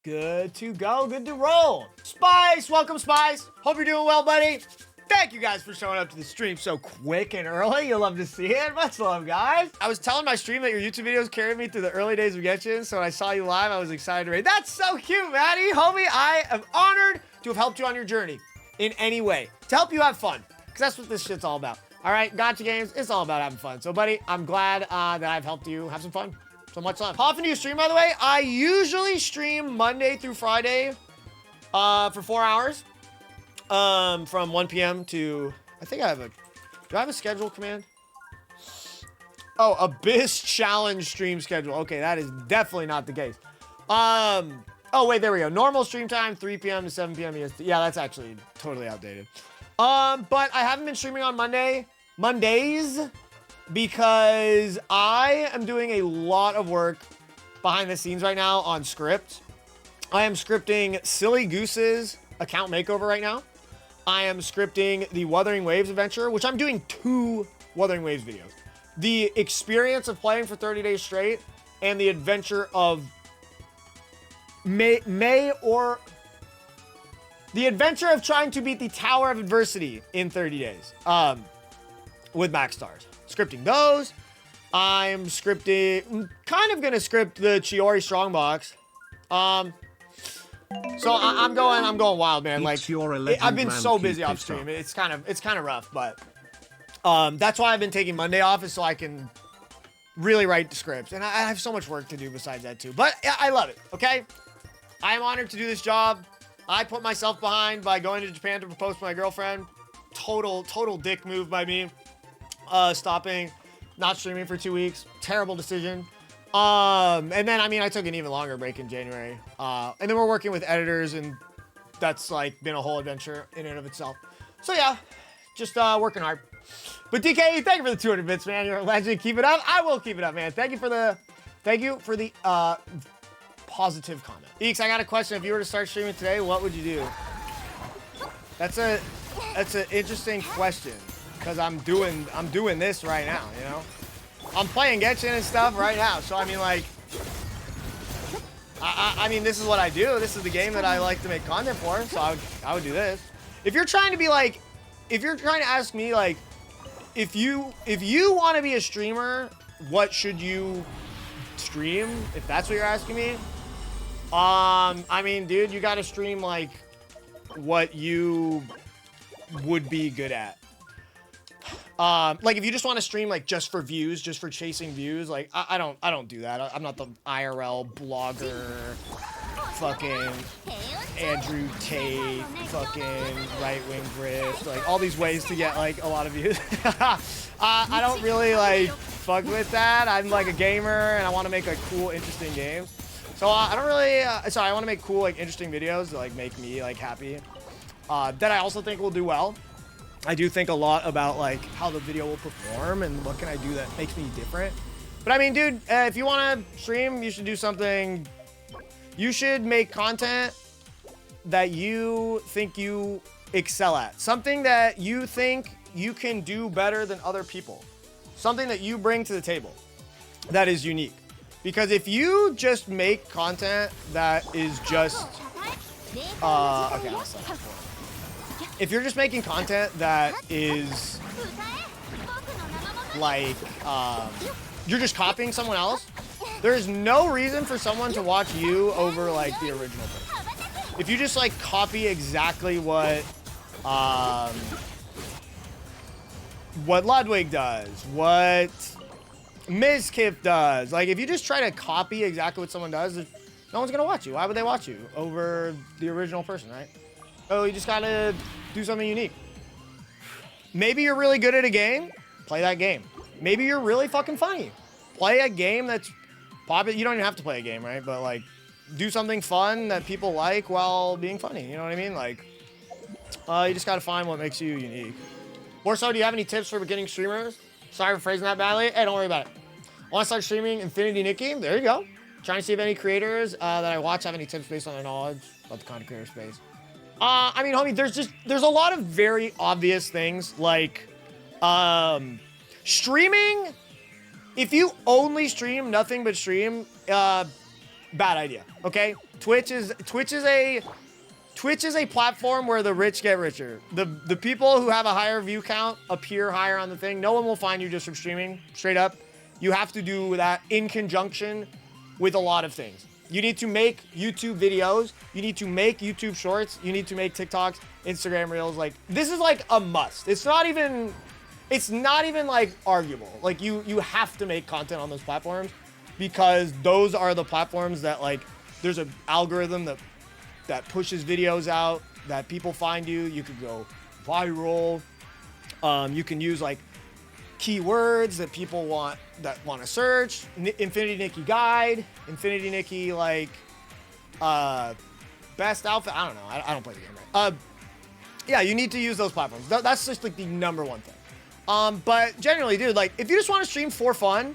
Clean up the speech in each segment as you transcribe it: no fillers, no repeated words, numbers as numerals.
Good to go, good to roll. Spice, welcome Spice. Hope you're doing well, buddy. Thank you guys for showing up to the stream so quick and early. You'll love to see it. Much love, guys. I was telling my stream that your YouTube videos carried me through the early days of Genshin, so when I saw you live, I was excited to read. That's so cute, Maddie. Homie, I am honored to have helped you on your journey in any way. To help you have fun, because that's what this shit's all about. All right, gotcha games, it's all about having fun. So, buddy, I'm glad that I've helped you have some fun. So much love. How often do you stream, by the way? I usually stream Monday through Friday for 4 hours. From 1 p.m. to, I think I have a, do I have a schedule command? Oh, Abyss Challenge stream schedule. Okay, that is definitely not the case. Oh, wait, there we go. Normal stream time, 3 p.m. to 7 p.m. EST. Yeah, that's actually totally outdated. But I haven't been streaming on Mondays, because I am doing a lot of work behind the scenes right now on script. I am scripting Silly Goose's account makeover right now. I am scripting the Wuthering Waves adventure, which I'm doing 2 Wuthering Waves videos. The experience of playing for 30 days straight and the adventure of the adventure of trying to beat the Tower of Adversity in 30 days with max stars. Scripting those. I'm kind of gonna script the Chiori Strongbox. So I'm going wild, man. Like, I've been so busy off stream. It's kind of rough, but that's why I've been taking Monday off, is so I can really write the scripts. And I have so much work to do besides that too. But I love it. Okay, I am honored to do this job. I put myself behind by going to Japan to propose to my girlfriend. Total dick move by me. Stopping, not streaming for 2 weeks. Terrible decision. And then, I mean, I took an even longer break in January. And then we're working with editors, and that's, like, been a whole adventure in and of itself. So, yeah, just working hard. But, DK, thank you for the 200 bits, man. You're a legend. Keep it up. I will keep it up, man. Thank you for the positive comment. Eakes, I got a question. If you were to start streaming today, what would you do? That's an interesting question, because I'm doing this right now, you know? I'm playing Genshin and stuff right now, so I mean, like, I mean, this is what I do. This is the game that I like to make content for, so I would do this. If you're trying to ask me, like, if you want to be a streamer, what should you stream? If that's what you're asking me, I mean, dude, you got to stream like what you would be good at. Like, if you just want to stream, like, just for views, just for chasing views, like, I don't do that. I'm not the IRL blogger, fucking Andrew Tate, fucking right-wing grift, like, all these ways to get, like, a lot of views. I don't really, like, fuck with that. I'm, like, a gamer, and I want to make, like, cool, interesting games. So, I don't really, sorry, I want to make cool, like, interesting videos that, like, make me, like, happy. That I also think will do well. I do think a lot about, like, how the video will perform and what can I do that makes me different. But I mean, dude, if you want to stream, you should do something. You should make content that you think you excel at. Something that you think you can do better than other people. Something that you bring to the table that is unique. Because if you just make content that is just... okay, I'll stop. If you're just making content that is like, you're just copying someone else, there's no reason for someone to watch you over like the original person. If you just like copy exactly what Ludwig does, what Mizkif does, like if you just try to copy exactly what someone does, no one's gonna watch you. Why would they watch you over the original person, right? Oh, you just gotta do something unique. Maybe you're really good at a game, play that game. Maybe you're really fucking funny. Play a game that's popular. You don't even have to play a game, right? But like, do something fun that people like while being funny. You know what I mean? Like, you just gotta find what makes you unique. Or so, do you have any tips for beginning streamers? Sorry for phrasing that badly. Hey, don't worry about it. I wanna start streaming Infinity Nikki. There you go. Trying to see if any creators that I watch have any tips based on their knowledge about the content creator space. I mean, homie, there's a lot of very obvious things, like, streaming. If you only stream, nothing but stream, bad idea. Okay, Twitch is a platform where the rich get richer. The people who have a higher view count appear higher on the thing. No one will find you just from streaming, straight up. You have to do that in conjunction with a lot of things. You need to make YouTube videos. You need to make YouTube shorts. You need to make TikToks, Instagram reels. Like, this is like a must. It's not even like arguable. Like, you have to make content on those platforms because those are the platforms that, like, there's an algorithm that pushes videos out, that people find you. You could go viral. You can use like keywords that people want to search. Infinity Nikki guide, Infinity Nikki like best outfit. I don't know. I don't play the game right. Yeah, you need to use those platforms. That's just like the number one thing. But generally, dude, like if you just want to stream for fun,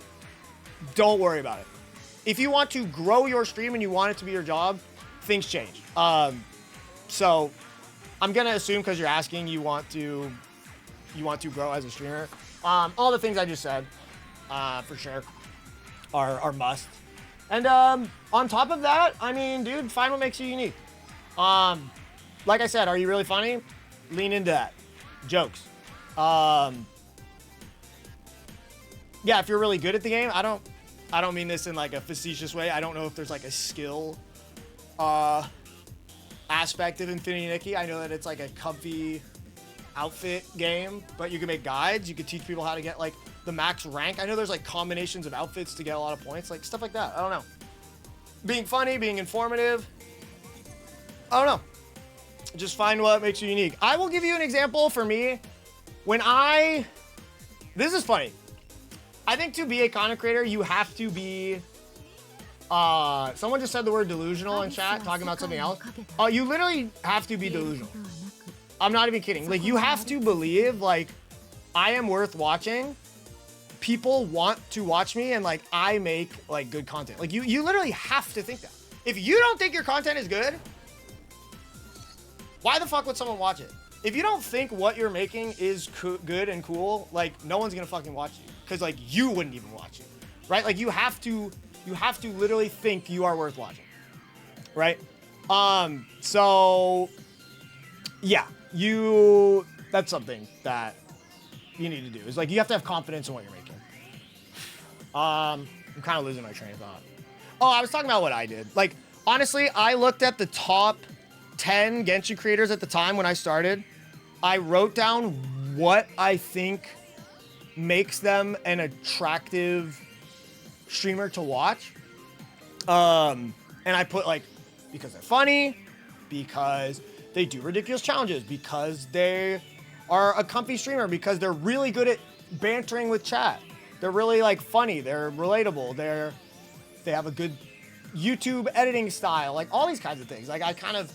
don't worry about it. If you want to grow your stream and you want it to be your job, things change. So I'm gonna assume because you're asking, you want to grow as a streamer. All the things I just said, for sure, are must. And on top of that, I mean, dude, find what makes you unique. Like I said, are you really funny? Lean into that. Jokes. Yeah, if you're really good at the game, I don't mean this in like a facetious way. I don't know if there's like a skill aspect of Infinity Nikki. I know that it's like a comfy outfit game, but you can make guides. You could teach people how to get like the max rank. I know there's like combinations of outfits to get a lot of points, like stuff like that. I don't know. Being funny, being informative. I don't know. Just find what makes you unique. I will give you an example for me. This is funny. I think to be a content creator, you have to be, someone just said the word delusional in chat, talking about something else. You literally have to be delusional. I'm not even kidding. Like, you have to believe, like, I am worth watching. People want to watch me, and, like, I make, like, good content. Like, you literally have to think that. If you don't think your content is good, why the fuck would someone watch it? If you don't think what you're making is good and cool, like, no one's gonna fucking watch you. Because, like, you wouldn't even watch it, right? Like, you have to literally think you are worth watching, right? So, yeah. That's something that you need to do. Is like, you have to have confidence in what you're making. I'm kind of losing my train of thought. Oh, I was talking about what I did. Like, honestly, I looked at the top 10 Genshin creators at the time when I started. I wrote down what I think makes them an attractive streamer to watch. And I put like, because they're funny, because they do ridiculous challenges, because they are a comfy streamer, because they're really good at bantering with chat. They're really like funny. They're relatable. They have a good YouTube editing style, like all these kinds of things. Like, I kind of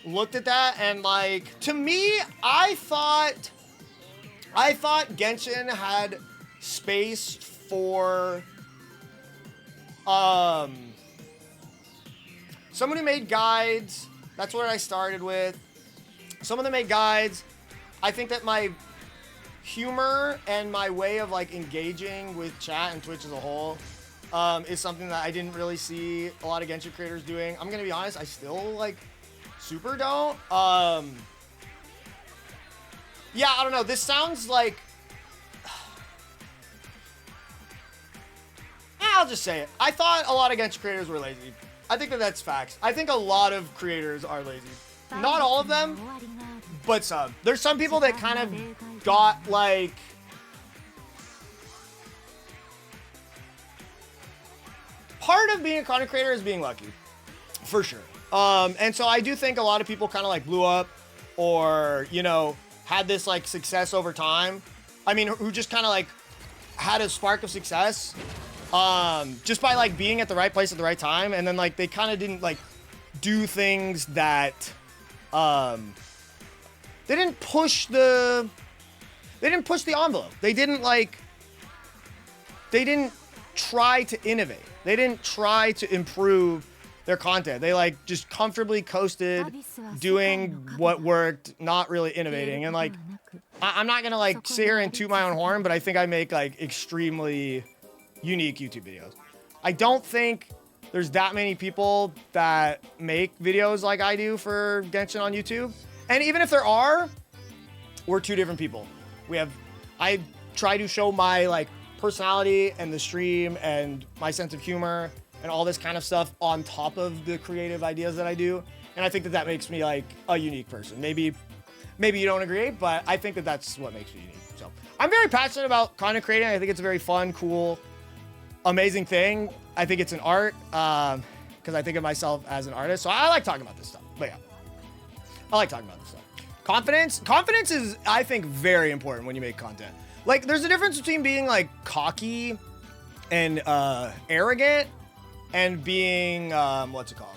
looked at that, and like, to me, I thought Genshin had space for someone who made guides. That's what I started with. Someone that made guides. I think that my humor and my way of like engaging with chat and Twitch as a whole is something that I didn't really see a lot of Genshin creators doing. I'm gonna be honest, I still like super don't. Yeah, I don't know. This sounds like, I'll just say it. I thought a lot of Genshin creators were lazy. I think that's facts. I think a lot of creators are lazy. Not all of them, but some. There's some people that kind of got like, part of being a content creator is being lucky, for sure. And so I do think a lot of people kind of like blew up, or, you know, had this like success over time. I mean, who just kind of like had a spark of success just by like being at the right place at the right time. And then like they kind of didn't like do things that they didn't push the envelope. They didn't try to innovate. They didn't try to improve their content. They like just comfortably coasted, doing what worked, not really innovating. And like, I'm not gonna like sit here and toot my own horn, but I think I make like extremely unique YouTube videos. I don't think there's that many people that make videos like I do for Genshin on YouTube. And even if there are, we're two different people. I try to show my like personality and the stream and my sense of humor and all this kind of stuff on top of the creative ideas that I do. And I think that that makes me like a unique person. Maybe you don't agree, but I think that that's what makes me unique. So I'm very passionate about content creating. I think it's a very fun, cool, amazing thing. I think it's an art because I think of myself as an artist. So I like talking about this stuff. But yeah, I like talking about this stuff. Confidence is, I think, very important when you make content. Like, there's a difference between being like cocky and arrogant and being what's it called?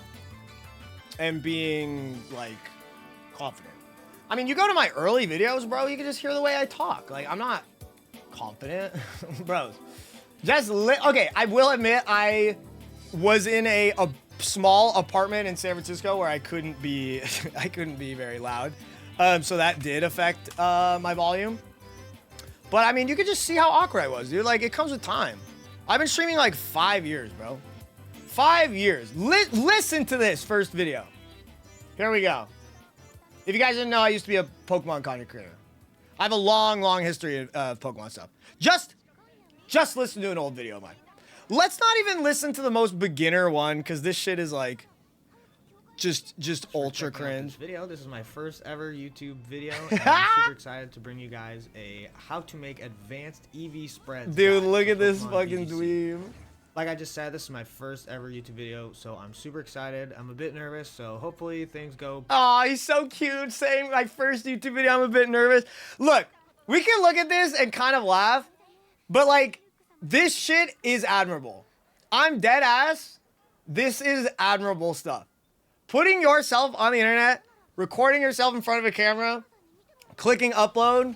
And being like confident. I mean, you go to my early videos, bro, you can just hear the way I talk. Like, I'm not confident, bros. Okay, I will admit I was in a small apartment in San Francisco where I couldn't be very loud. So that did affect my volume. But I mean, you could just see how awkward I was, dude. Like, it comes with time. I've been streaming like 5 years, bro. 5 years. Listen to this first video. Here we go. If you guys didn't know, I used to be a Pokemon content creator. I have a long, long history of Pokemon stuff. Just listen to an old video of mine. Let's not even listen to the most beginner one, because this shit is like just ultra cringe. This is my first ever YouTube video, and I'm super excited to bring you guys a how to make advanced EV spreads. Dude, look at this fucking dweeb. Like I just said, this is my first ever YouTube video, so I'm super excited. I'm a bit nervous, so hopefully things go. Oh, he's so cute saying my first YouTube video, I'm a bit nervous. Look, we can look at this and kind of laugh, but like, this shit is admirable. I'm dead ass. This is admirable stuff. Putting yourself on the internet, recording yourself in front of a camera, clicking upload,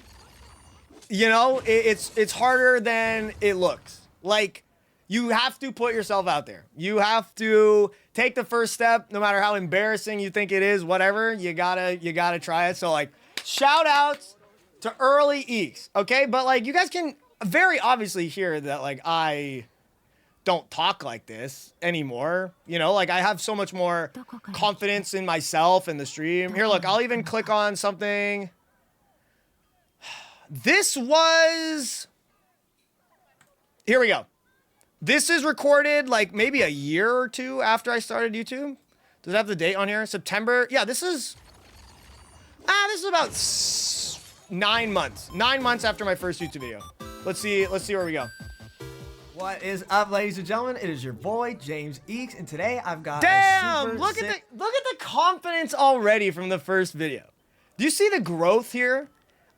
you know, it's harder than it looks. Like, you have to put yourself out there. You have to take the first step, no matter how embarrassing you think it is, whatever, you gotta try it. So like, shout outs to early Eakes, okay? But like, you guys can very obviously hear that like I don't talk like this anymore. You know, like I have so much more confidence in myself and the stream. Here, look, I'll even click on something. Here we go. This is recorded like maybe a year or two after I started YouTube. Does it have the date on here? September. Yeah, this is about 9 months. 9 months after my first YouTube video. Let's see where we go. What is up, ladies and gentlemen? It is your boy James Eakes, and today I've got damn. Look at the confidence already from the first video. Do you see the growth here?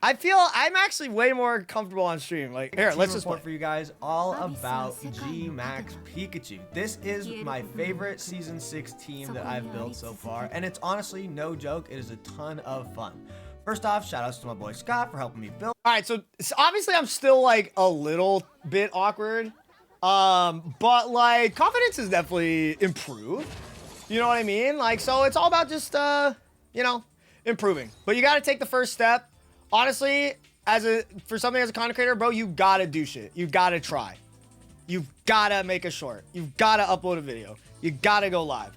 I feel I'm actually way more comfortable on stream. Like, here, let's just report for you guys all about G Max Pikachu. This is my favorite season 6 team that I've built so far, and it's honestly no joke. It is a ton of fun. First off, shout outs to my boy Scott for helping me build. All right, so obviously I'm still like a little bit awkward, but like confidence is definitely improved. You know what I mean? Like, so it's all about just you know, improving. But you got to take the first step. Honestly, for something as a content creator, bro, you gotta do shit. You gotta try. You've gotta make a short. You've gotta upload a video. You gotta go live.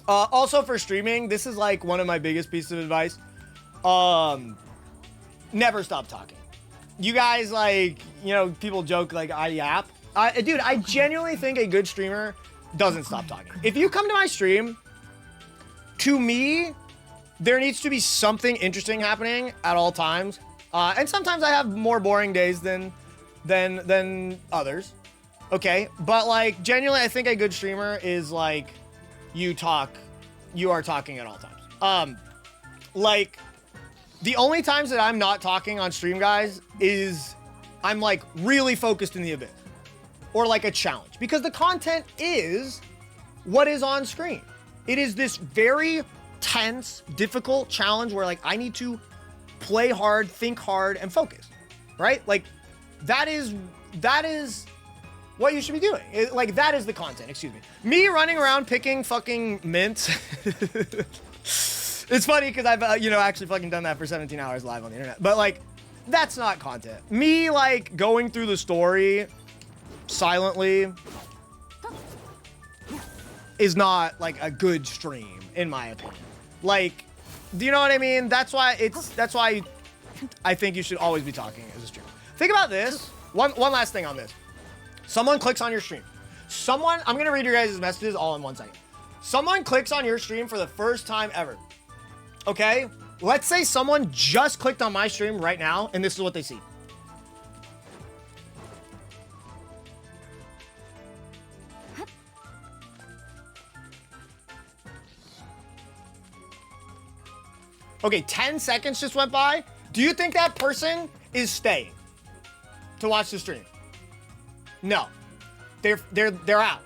Also for streaming, this is like one of my biggest pieces of advice. Never stop talking. You guys, like, you know, people joke like I yap. Dude, I genuinely think a good streamer doesn't stop talking. If you come to my stream, to me, there needs to be something interesting happening at all times. And sometimes I have more boring days than others. Okay, but like genuinely, I think a good streamer is like you are talking at all times. Like the only times that I'm not talking on stream, guys, is I'm like really focused in the abyss or like a challenge, because the content is what is on screen. It is this very tense, difficult challenge where like I need to play hard, think hard, and focus, right? Like that is what you should be doing. Like that is the content, excuse me. Me running around picking fucking mints. It's funny because I've, you know, actually fucking done that for 17 hours live on the internet, but like that's not content. Me like going through the story silently is not like a good stream, in my opinion. Like, do you know what I mean? That's why I think you should always be talking as a streamer. Think about this. One last thing on this. Someone clicks on your stream. I'm gonna read your guys' messages all in 1 second. Someone clicks on your stream for the first time ever. Okay? Let's say someone just clicked on my stream right now, and this is what they see. Okay, 10 seconds just went by. Do you think that person is staying to watch the stream? No. They're out.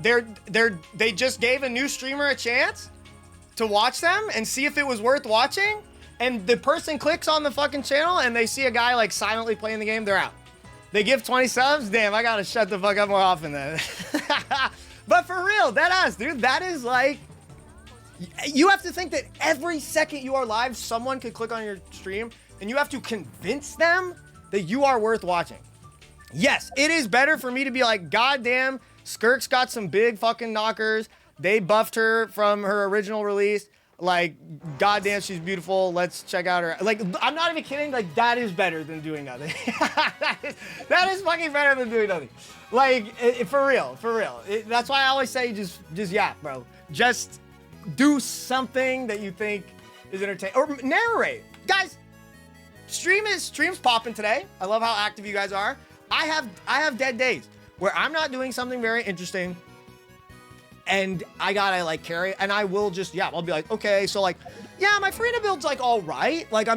They just gave a new streamer a chance to watch them and see if it was worth watching, and the person clicks on the fucking channel and they see a guy like silently playing the game, they're out. They give 20 subs, damn, I gotta shut the fuck up more often then. But for real, deadass, dude, that is like, you have to think that every second you are live, someone could click on your stream and you have to convince them that you are worth watching. Yes, it is better for me to be like, goddamn, Skirk's got some big fucking knockers. They buffed her from her original release. Like, goddamn, she's beautiful. Let's check out her. Like, I'm not even kidding. Like, that is better than doing nothing. that is fucking better than doing nothing. Like, for real, for real. That's why I always say just yap, bro. Just do something that you think is entertaining, or narrate. Guys, stream's popping today. I love how active you guys are. I have dead days where I'm not doing something very interesting and I gotta like carry, and I will just, yeah, I'll be like, okay, so like, yeah, my Farina build's like all right. Like,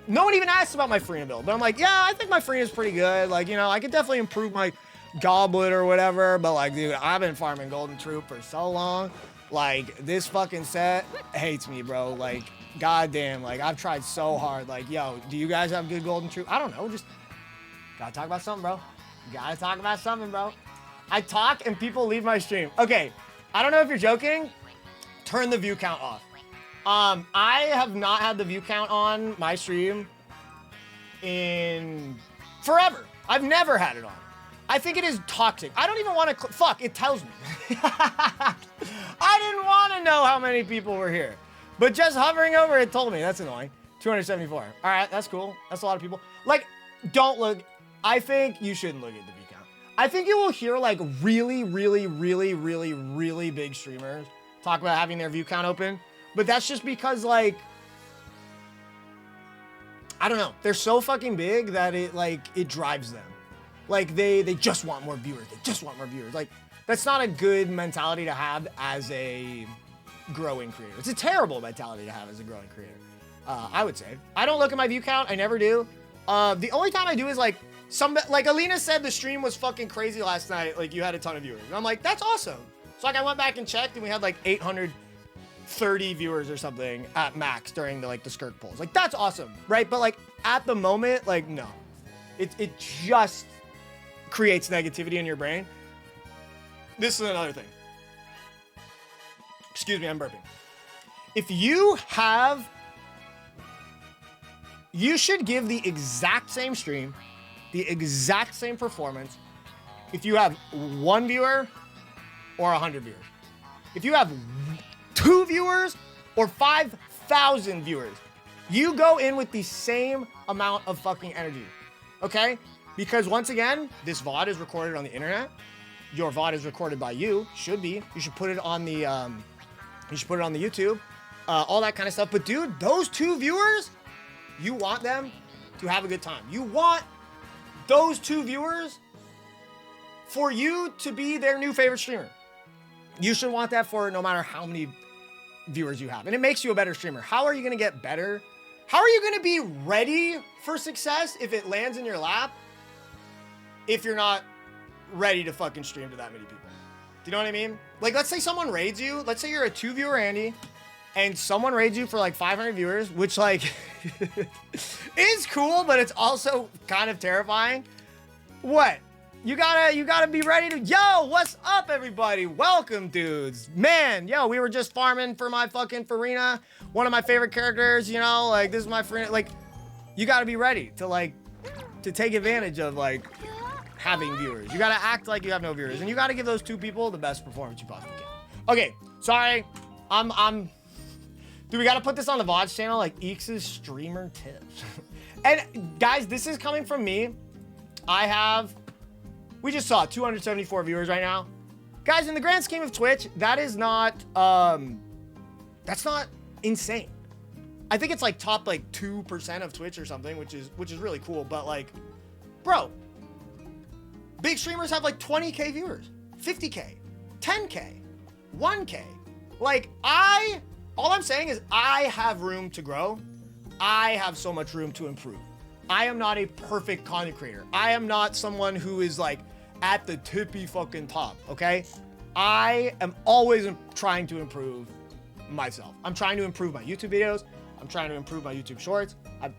no one even asks about my Farina build, but I'm like, yeah, I think my Farina's pretty good. Like, you know, I could definitely improve my goblet or whatever, but like, dude, I've been farming Golden Troop for so long. Like, this fucking set hates me, bro. Like, goddamn, like, I've tried so hard. Like, yo, do you guys have good Golden Troop? I don't know, just gotta talk about something, bro. Gotta talk about something, bro. I talk and people leave my stream. Okay, I don't know if you're joking. Turn the view count off. I have not had the view count on my stream in forever. I've never had it on. I think it is toxic. I don't even want to, fuck, it tells me. I didn't want to know how many people were here. But just hovering over it told me. That's annoying. 274. All right, that's cool. That's a lot of people. Like, don't look. I think you shouldn't look at the view count. I think you will hear like really big streamers talk about having their view count open. But that's just because like, I don't know. They're so fucking big that it drives them. Like they just want more viewers. They just want more viewers. Like, that's not a good mentality to have as a growing creator. It's a terrible mentality to have as a growing creator. I would say. I don't look at my view count. I never do. The only time I do is like, like Alina said the stream was fucking crazy last night. Like, you had a ton of viewers. And I'm like, that's awesome. So like, I went back and checked and we had like 830 viewers or something at max during the Skirk polls. Like, that's awesome, right? But like, at the moment, like, no. It just creates negativity in your brain. This is another thing. Excuse me, I'm burping. If you should give the exact same stream, the exact same performance, if you have 1 viewer or 100 viewers. If you have 2 viewers or 5,000 viewers, you go in with the same amount of fucking energy, okay? Because once again, this VOD is recorded on the internet. Your VOD is recorded by you, should be. You should put it on the, YouTube, all that kind of stuff. But dude, those 2 viewers, you want them to have a good time. You want those 2 viewers for you to be their new favorite streamer. You should want that for no matter how many viewers you have. And it makes you a better streamer. How are you going to get better? How are you going to be ready for success if it lands in your lap if you're not ready to fucking stream to that many people? Do you know what I mean? Like, let's say someone raids you. Let's say you're a 2-viewer Andy and someone raids you for like 500 viewers, which like is cool, but it's also kind of terrifying. What? You gotta be ready to, yo, what's up everybody? Welcome, dudes. Man, yo, we were just farming for my fucking Farina, one of my favorite characters, you know, like this is my Farina. Like, you gotta be ready to take advantage of like having viewers. You gotta act like you have no viewers, and you gotta give those 2 people the best performance you possibly can. Okay, sorry. Dude, we gotta put this on the VODs channel, like Eakes' streamer tips. And guys, this is coming from me. We just saw 274 viewers right now. Guys, in the grand scheme of Twitch, that is not, that's not insane. I think it's like top like 2% of Twitch or something, which is really cool. But like, bro, big streamers have like 20K viewers, 50K, 10K, 1K. Like all I'm saying is I have room to grow. I have so much room to improve. I am not a perfect content creator. I am not someone who is like at the tippy fucking top, okay? I am always trying to improve myself. I'm trying to improve my YouTube videos. I'm trying to improve my YouTube shorts. I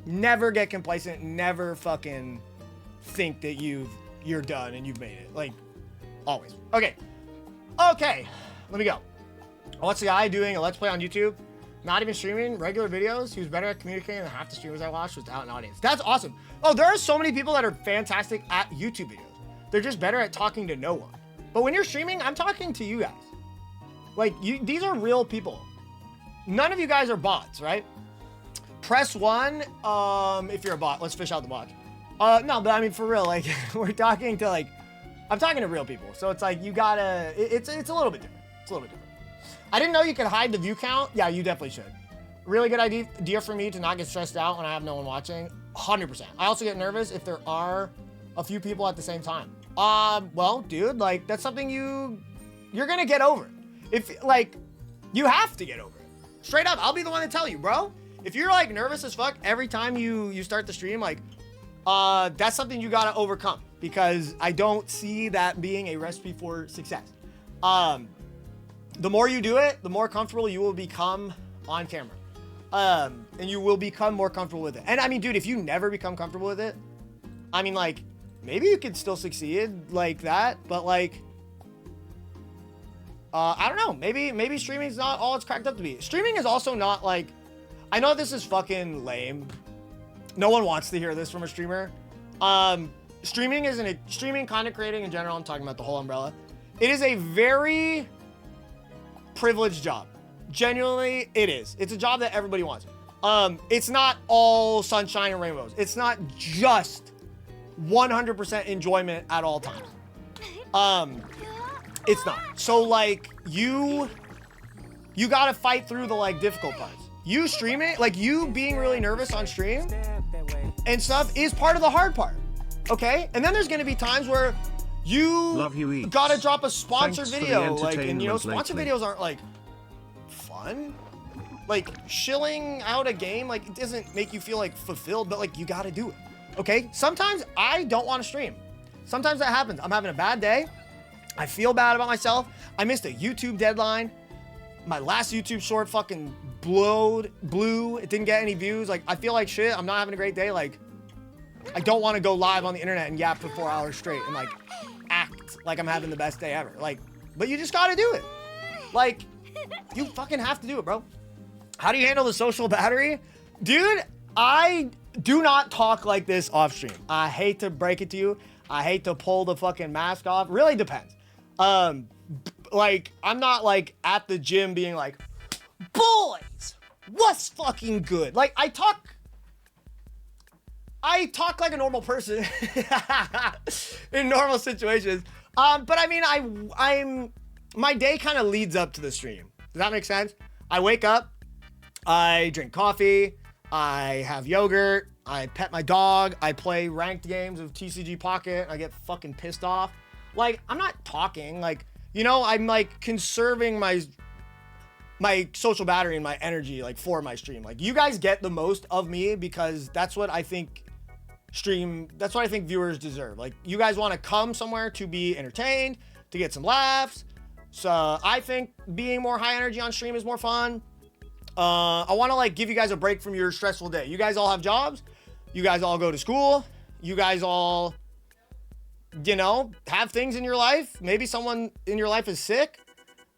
never get complacent, never fucking think that you're done and you've made it. Like, always. Okay, let me go. What's the guy doing a Let's Play on YouTube? Not even streaming, regular videos. He was better at communicating than half the streamers I watched without an audience. That's awesome. Oh, there are so many people that are fantastic at YouTube videos. They're just better at talking to no one. But when you're streaming, I'm talking to you guys. Like, these are real people. None of you guys are bots, right? Press 1 if you're a bot. Let's fish out the bot. No, but I mean, for real, like, we're talking to, like, I'm talking to real people. So it's like, you gotta, it's a little bit different. It's a little bit different. I didn't know you could hide the view count. Yeah, you definitely should. Really good idea for me to not get stressed out when I have no one watching. 100%. I also get nervous if there are a few people at the same time. Well, dude, like, that's something you're gonna get over. If, like, you have to get over it. Straight up, I'll be the one to tell you, bro. If you're, like, nervous as fuck every time you start the stream, like, that's something you gotta overcome, because I don't see that being a recipe for success. The more you do it, the more comfortable you will become on camera. And you will become more comfortable with it. And I mean, dude, if you never become comfortable with it, I mean, like, maybe you could still succeed like that, but like, I don't know. Maybe streaming is not all it's cracked up to be. Streaming is also not like, I know this is fucking lame. No one wants to hear this from a streamer. Streaming content creating in general, I'm talking about the whole umbrella. It is a very privileged job. Genuinely, it is. It's a job that everybody wants. It's not all sunshine and rainbows. It's not just 100% enjoyment at all times. It's not. So like, you gotta fight through the like difficult parts. You streaming, like you being really nervous on stream and stuff is part of the hard part. Okay? And then there's gonna be times where you gotta drop a sponsored video, like, and you know, sponsored videos aren't like fun. Like, shilling out a game, like, it doesn't make you feel like fulfilled, but like, you gotta do it. Okay? Sometimes I don't want to stream. Sometimes that happens. I'm having a bad day. I feel bad about myself. I missed a YouTube deadline. My last YouTube short fucking blew. It didn't get any views. Like, I feel like shit. I'm not having a great day. Like, I don't want to go live on the internet and yap for 4 hours straight and like act like I'm having the best day ever. Like, but you just gotta do it. Like, you fucking have to do it, bro. How do you handle the social battery? Dude, I do not talk like this off stream. I hate to break it to you. I hate to pull the fucking mask off. Really depends. Like, I'm not like at the gym being like, boys, what's fucking good? Like, I talk like a normal person in normal situations. But I mean, my day kind of leads up to the stream. Does that make sense? I wake up, I drink coffee, I have yogurt, I pet my dog, I play ranked games of TCG Pocket, I get fucking pissed off. Like, I'm not talking, like, you know, I'm like conserving my social battery and my energy, like, for my stream. Like, you guys get the most of me because that's what I think viewers deserve. Like, you guys want to come somewhere to be entertained, to get some laughs. So I think being more high energy on stream is more fun. I want to like give you guys a break from your stressful day. You guys all have jobs. You guys all go to school. You guys all, you know, have things in your life. Maybe someone in your life is sick.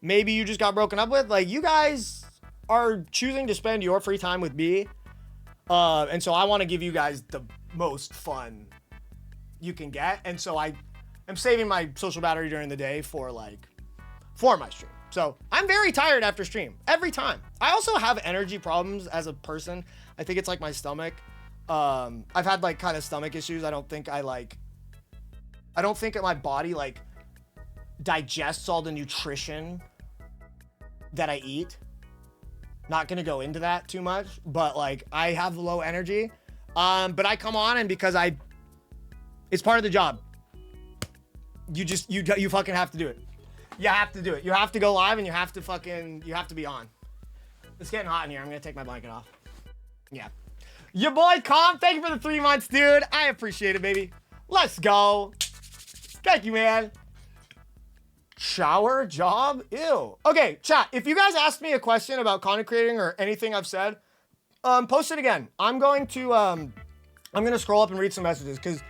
Maybe you just got broken up with. Like, you guys are choosing to spend your free time with me. And so I want to give you guys the most fun you can get. And so I am saving my social battery during the day for my stream. So I'm very tired after stream every time. I also have energy problems as a person. I think it's like my stomach. I've had like kind of stomach issues. I don't think that my body like digests all the nutrition that I eat. Not gonna go into that too much, but like I have low energy. But I come on, and because it's part of the job. You fucking have to do it. You have to do it. You have to go live, and you have to be on. It's getting hot in here. I'm gonna take my blanket off. Yeah. Your boy Calm, thank you for the 3 months, dude. I appreciate it, baby. Let's go. Thank you, man. Shower job? Ew. Okay, chat. If you guys asked me a question about content creating or anything I've said, post it again. I'm gonna scroll up and read some messages because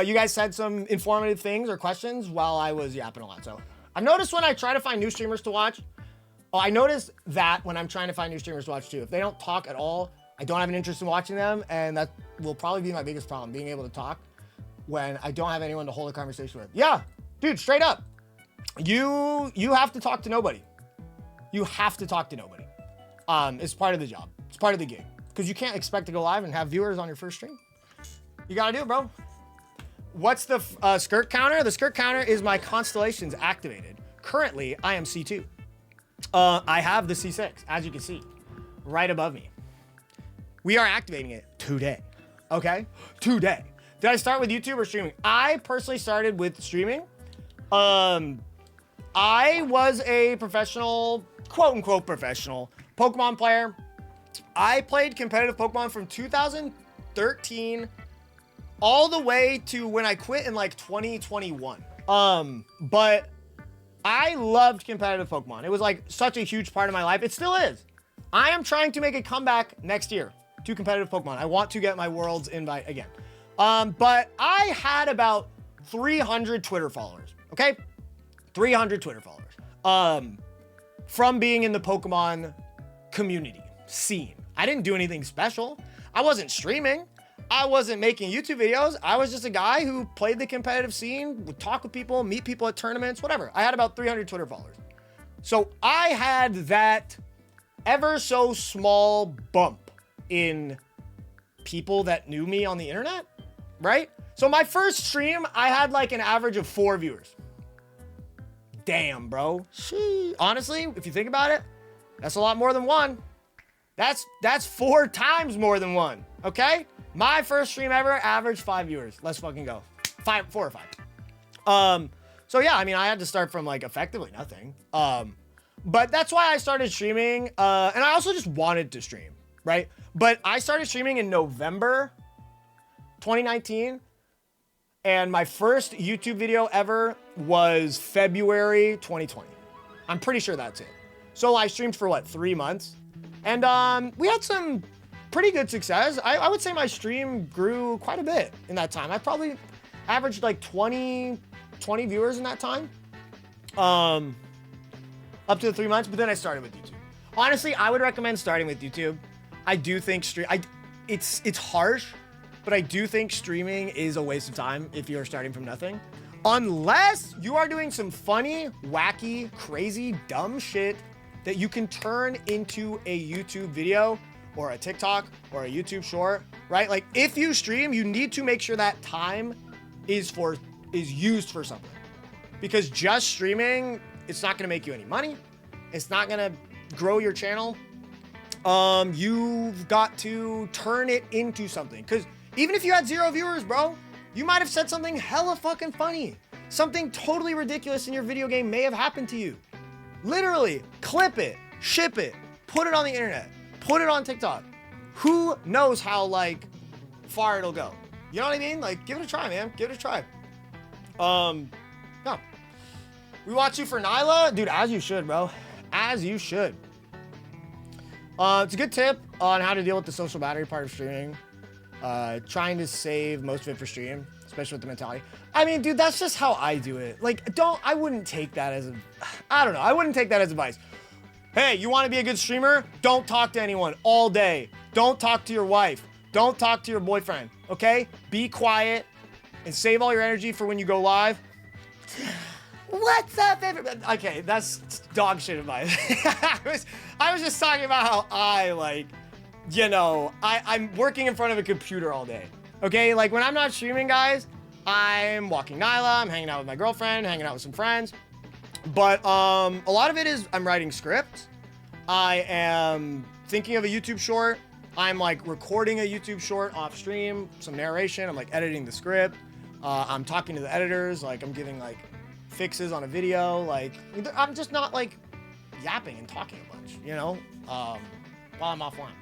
you guys said some informative things or questions while I was yapping a lot. So I've noticed when I try to find new streamers to watch, I noticed that when I'm trying to find new streamers to watch too, if they don't talk at all, I don't have an interest in watching them, and that will probably be my biggest problem, being able to talk when I don't have anyone to hold a conversation with. Yeah, dude, straight up. You have to talk to nobody. You have to talk to nobody. It's part of the job. It's part of the gig. Because you can't expect to go live and have viewers on your first stream. You gotta do it, bro. What's the skirt counter? The skirt counter is my constellations activated. Currently, I am C2. I have the C6, as you can see, right above me. We are activating it today. Okay? Today. Did I start with YouTube or streaming? I personally started with streaming. I was a professional, quote unquote professional, Pokemon player. I played competitive Pokemon from 2013 all the way to when I quit in like 2021. But I loved competitive Pokemon. It was like such a huge part of my life. It still is. I am trying to make a comeback next year to competitive Pokemon. I want to get my Worlds invite again. But I had about 300 Twitter followers, okay? 300 Twitter followers. From being in the Pokemon community scene. I didn't do anything special. I wasn't streaming. I wasn't making YouTube videos. I was just a guy who played the competitive scene, would talk with people, meet people at tournaments, whatever. I had about 300 Twitter followers. So I had that ever so small bump in people that knew me on the internet, right? So my first stream, I had like an average of 4 viewers. Damn, bro. Honestly, if you think about it, that's a lot more than 1. That's 4 times more than 1, okay? My first stream ever averaged 5 viewers. Let's fucking go. 4 or 5. So yeah, I mean, I had to start from like effectively nothing. But that's why I started streaming. And I also just wanted to stream, right? But I started streaming in November 2019. And my first YouTube video ever was February 2020. I'm pretty sure that's it. So I streamed for what, 3 months? And we had some pretty good success. I would say my stream grew quite a bit in that time. I probably averaged like 20 viewers in that time. Up to the 3 months, but then I started with YouTube. Honestly, I would recommend starting with YouTube. I do think it's harsh, but I do think streaming is a waste of time if you're starting from nothing. Unless you are doing some funny, wacky, crazy, dumb shit that you can turn into a YouTube video or a TikTok or a YouTube short, right? Like if you stream, you need to make sure that time is used for something. Because just streaming, it's not gonna make you any money. It's not gonna grow your channel. You've got to turn it into something. Because even if you had 0 viewers, bro, you might have said something hella fucking funny. Something totally ridiculous in your video game may have happened to you. Literally, clip it, ship it, put it on the internet, put it on TikTok. Who knows how like far it'll go? You know what I mean? Like, give it a try, man. Give it a try. No. We watch you for Nyla? Dude, as you should, bro. As you should. It's a good tip on how to deal with the social battery part of streaming. Trying to save most of it for stream, especially with the mentality. I mean, dude, that's just how I do it. Like, I wouldn't take that as I don't know. I wouldn't take that as advice. Hey, you want to be a good streamer? Don't talk to anyone all day. Don't talk to your wife. Don't talk to your boyfriend, okay? Be quiet and save all your energy for when you go live. What's up, everybody? Okay, that's dog shit of mine. I was just talking about how I, like, you know, I'm working in front of a computer all day. Okay, like when I'm not streaming, guys, I'm walking Nyla, I'm hanging out with my girlfriend, hanging out with some friends. But a lot of it is I'm writing scripts. I am thinking of a YouTube short. I'm like recording a YouTube short off stream, some narration. I'm like editing the script. I'm talking to the editors. Like I'm giving like fixes on a video. Like I'm just not like yapping and talking a bunch, you know, while I'm offline.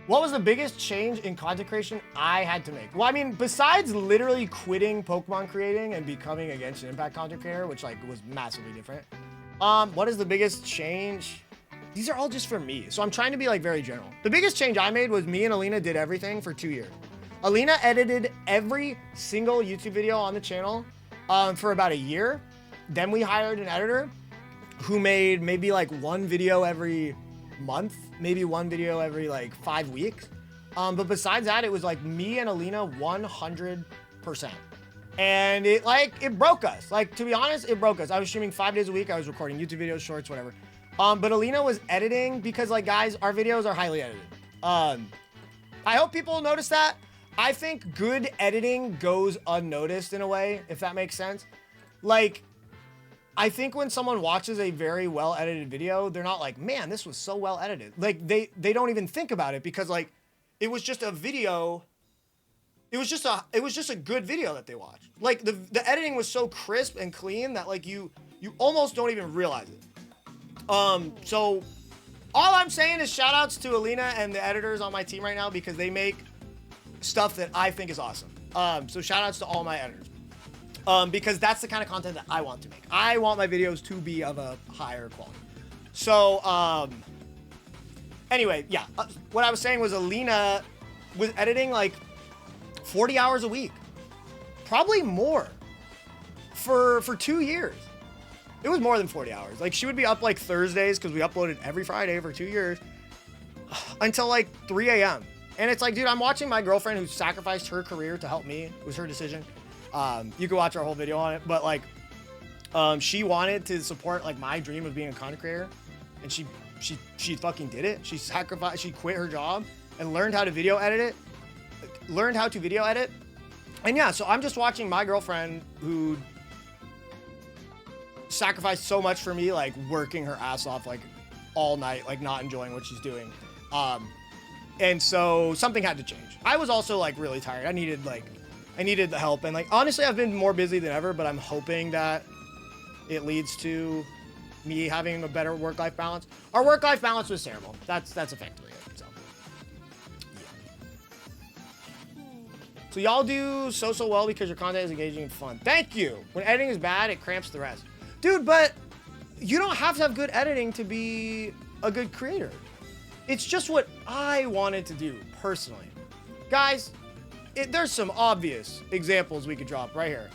What was the biggest change in content creation I had to make? Well, I mean, besides literally quitting Pokemon creating and becoming a Genshin Impact content creator, which like was massively different. What is the biggest change? These are all just for me. So I'm trying to be like very general. The biggest change I made was me and Alina did everything for 2 years. Alina edited every single YouTube video on the channel for about a year. Then we hired an editor who made maybe like one video every month, maybe one video every like 5 weeks. But besides that, it was like me and Alina 100%. And it broke us. Like, to be honest, it broke us. I was streaming 5 days a week. I was recording YouTube videos, shorts, whatever. But Alina was editing because, like, guys, our videos are highly edited. I hope people notice that. I think good editing goes unnoticed in a way, if that makes sense. Like, I think when someone watches a very well edited video, they're not like, man, this was so well edited. Like, they don't even think about it because, like, it was just a video. It was just a good video that they watched. Like, the editing was so crisp and clean that, like, you almost don't even realize it. So all I'm saying is shout outs to Alina and the editors on my team right now because they make stuff that I think is awesome. So shout outs to all my editors. Because that's the kind of content that I want to make. I want my videos to be of a higher quality. So, anyway, yeah, what I was saying was Alina was editing like 40 hours a week, probably more for 2 years. It was more than 40 hours. Like, she would be up like Thursdays because we uploaded every Friday for 2 years until like 3 a.m. And it's like, dude, I'm watching my girlfriend who sacrificed her career to help me. It was her decision. You can watch our whole video on it, but like, she wanted to support like my dream of being a content creator, and she fucking did it. She sacrificed. She quit her job and learned how to video edit. And yeah, so I'm just watching my girlfriend who sacrificed so much for me, like working her ass off like all night, like not enjoying what she's doing. And so something had to change. I was also like really tired. I needed the help, and like honestly I've been more busy than ever, but I'm hoping that it leads to me having a better work-life balance. Our work-life balance was terrible. That's effectively it. So yeah. So y'all do so well because your content is engaging and fun. Thank you. When editing is bad, it cramps the rest. Dude, but you don't have to have good editing to be a good creator. It's just what I wanted to do personally. Guys, there's some obvious examples we could drop right here.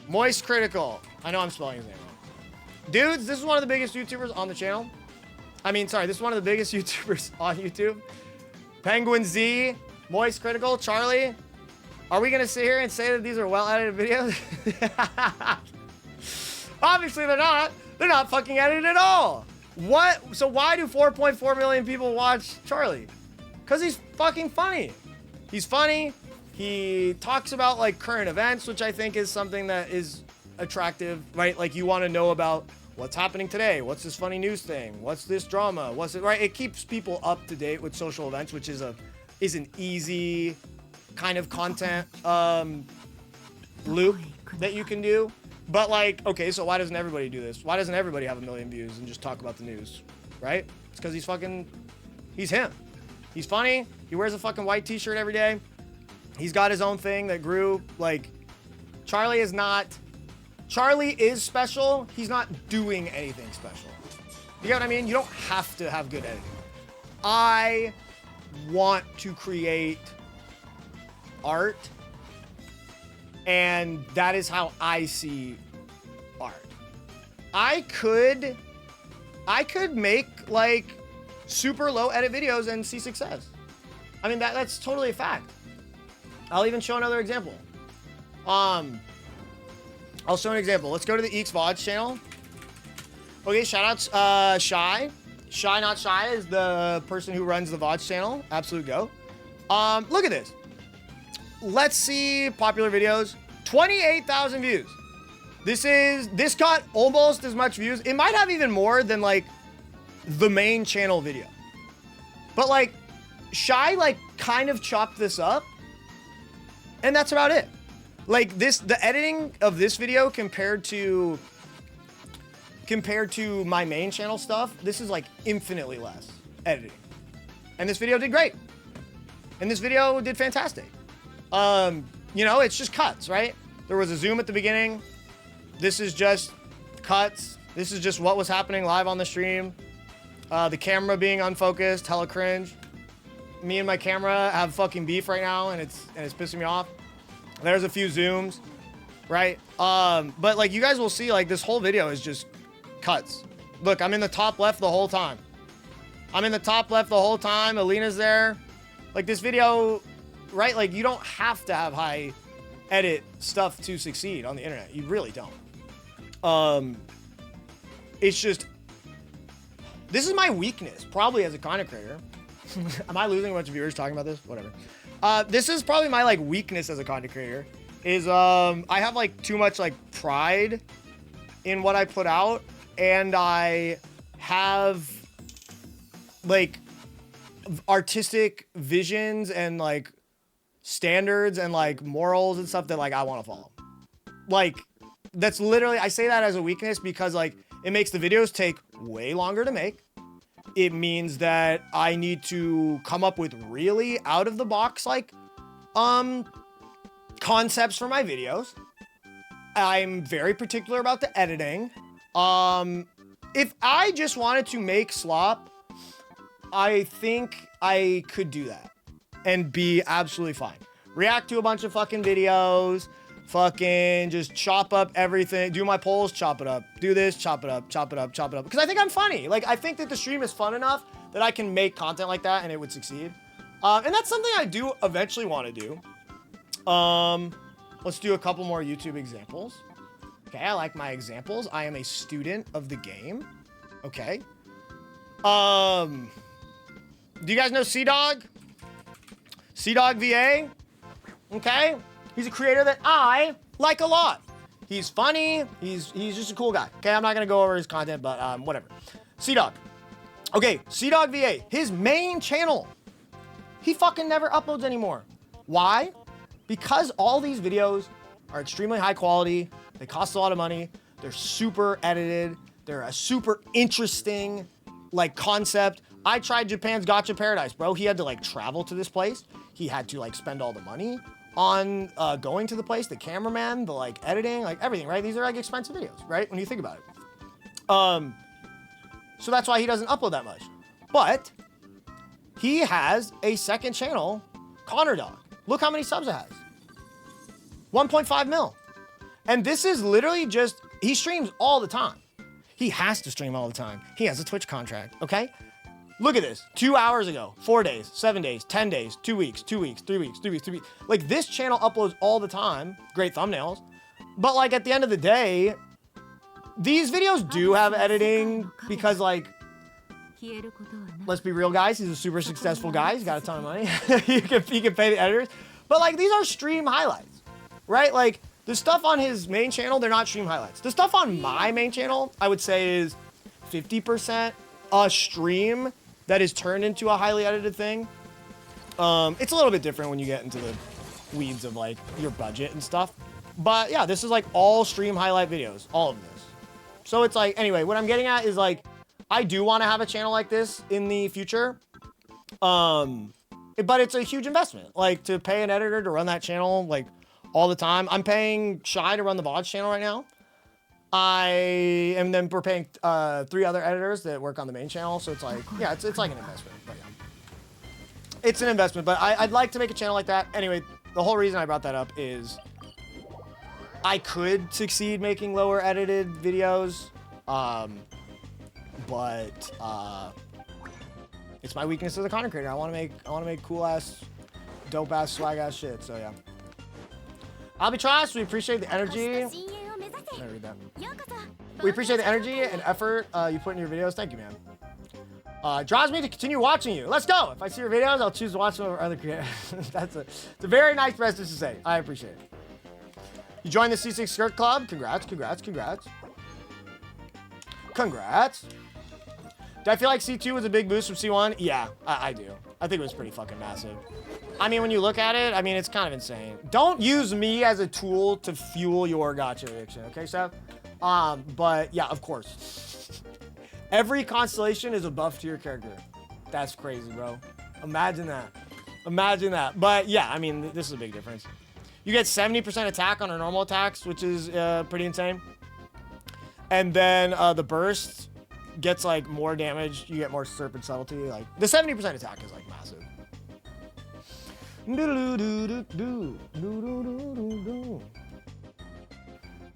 Moist Critical. I know I'm spelling his name wrong. Dudes, this is one of the biggest YouTubers on the channel. This is one of the biggest YouTubers on YouTube. Penguin Z, Moist Critical, Charlie. Are we gonna sit here and say that these are well-edited videos? Obviously they're not. They're not fucking edited at all. What? So why do 4.4 million people watch Charlie? Because he's fucking funny. He's funny. He talks about like current events, which I think is something that is attractive, right? Like you want to know about what's happening today. What's this funny news thing? What's this drama? What's it, right? It keeps people up to date with social events, which is an easy kind of content loop that you can do. But like, okay, so why doesn't everybody do this? Why doesn't everybody have 1 million views and just talk about the news, right? It's because he's him. He's funny. He wears a fucking white t-shirt every day. He's got his own thing that grew. Like, Charlie is special. He's not doing anything special. You get what I mean? You don't have to have good editing. I want to create art, and that is how I see art. I could make like super low edit videos and see success. I mean, that's totally a fact. I'll even show another example. I'll show an example. Let's go to the Eakes VODs channel. Okay, shout outs, Shy. Shy Not Shy is the person who runs the VODs channel. Absolute go. Look at this. Let's see popular videos. 28,000 views. This got almost as much views. It might have even more than like the main channel video. But like Shy like kind of chopped this up. And that's about it. Like the editing of this video compared to my main channel stuff, this is like infinitely less editing. And this video did great. And this video did fantastic. You know, it's just cuts, right? There was a zoom at the beginning. This is just cuts. This is just what was happening live on the stream. The camera being unfocused, hella cringe. Me and my camera have fucking beef right now, and it's pissing me off. There's a few zooms, right? But like you guys will see, like this whole video is just cuts. Look, I'm in the top left the whole time. I'm in the top left the whole time. Alina's there. Like this video, right? Like you don't have to have high edit stuff to succeed on the internet. You really don't. It's just, this is my weakness, probably as a content creator. Am I losing a bunch of viewers talking about this? Whatever. This is probably my like weakness as a content creator is I have like too much like pride in what I put out, and I have like artistic visions and like standards and like morals and stuff that like I want to follow. Like that's literally, I say that as a weakness because like it makes the videos take way longer to make. It means that I need to come up with really out of the box like concepts for my videos. I'm very particular about the editing. If I just wanted to make slop, I think I could do that and be absolutely fine. React to a bunch of fucking videos, fucking just chop up everything, do my polls, chop it up, do this, chop it up, chop it up, chop it up. Because I think I'm funny. Like, I think that the stream is fun enough that I can make content like that and it would succeed. And that's something I do eventually want to do. Let's do a couple more YouTube examples. Okay, I like my examples. I am a student of the game. Okay. Do you guys know Sea-Dog? Sea-Dog VA? Okay. He's a creator that I like a lot. He's funny. He's just a cool guy. Okay, I'm not gonna go over his content, but whatever. Sea-Dog. Okay, Sea-Dog VA. His main channel. He fucking never uploads anymore. Why? Because all these videos are extremely high quality. They cost a lot of money. They're super edited. They're a super interesting like concept. I tried Japan's Gacha Paradise, bro. He had to like travel to this place. He had to like spend all the money on going to the place, the cameraman, the like editing, like everything, right? These are like expensive videos, right? When you think about it. So that's why he doesn't upload that much. But he has a second channel, Connor Dog. Look how many subs it has. 1.5 mil. And this is literally just, he streams all the time. He has to stream all the time. He has a Twitch contract, okay? Look at this. 2 hours ago, 4 days, 7 days, 10 days, 2 weeks, 2 weeks, 3 weeks, 3 weeks, 3 weeks. Like this channel uploads all the time. Great thumbnails. But like at the end of the day, these videos do have editing because like, let's be real guys, he's a super successful guy. He's got a ton of money. he can pay the editors. But like these are stream highlights, right? Like the stuff on his main channel, they're not stream highlights. The stuff on my main channel, I would say is 50% a stream that is turned into a highly edited thing. It's a little bit different when you get into the weeds of like your budget and stuff. But yeah, this is like all stream highlight videos, all of this. So it's like, anyway, what I'm getting at is like, I do want to have a channel like this in the future. But it's a huge investment, like to pay an editor to run that channel, like all the time. I'm paying Shy to run the VODs channel right now. And then we're paying 3 other editors that work on the main channel. So it's like, yeah, it's like an investment. But yeah. It's an investment, but I'd like to make a channel like that. Anyway, the whole reason I brought that up is I could succeed making lower edited videos. But it's my weakness as a content creator. I want to make cool ass, dope ass, swag ass shit. So yeah. Albatross, we appreciate the energy. I read that. We appreciate the energy and effort you put in your videos. Thank you, man. Draws me to continue watching you. Let's go. If I see your videos, I'll choose to watch them over other creators. It's a very nice message to say. I appreciate it. You joined the C6 Skirt Club. Congrats, congrats, congrats. Congrats. Do I feel like C2 was a big boost from C1? Yeah, I do. I think it was pretty fucking massive. I mean, when you look at it, I mean, it's kind of insane. Don't use me as a tool to fuel your gacha addiction, okay, Seth? But yeah, of course. Every constellation is a buff to your character. That's crazy, bro. Imagine that. Imagine that. But yeah, I mean, this is a big difference. You get 70% attack on our normal attacks, which is pretty insane. And then the burst gets like more damage. You get more serpent subtlety. Like the 70% attack is like massive.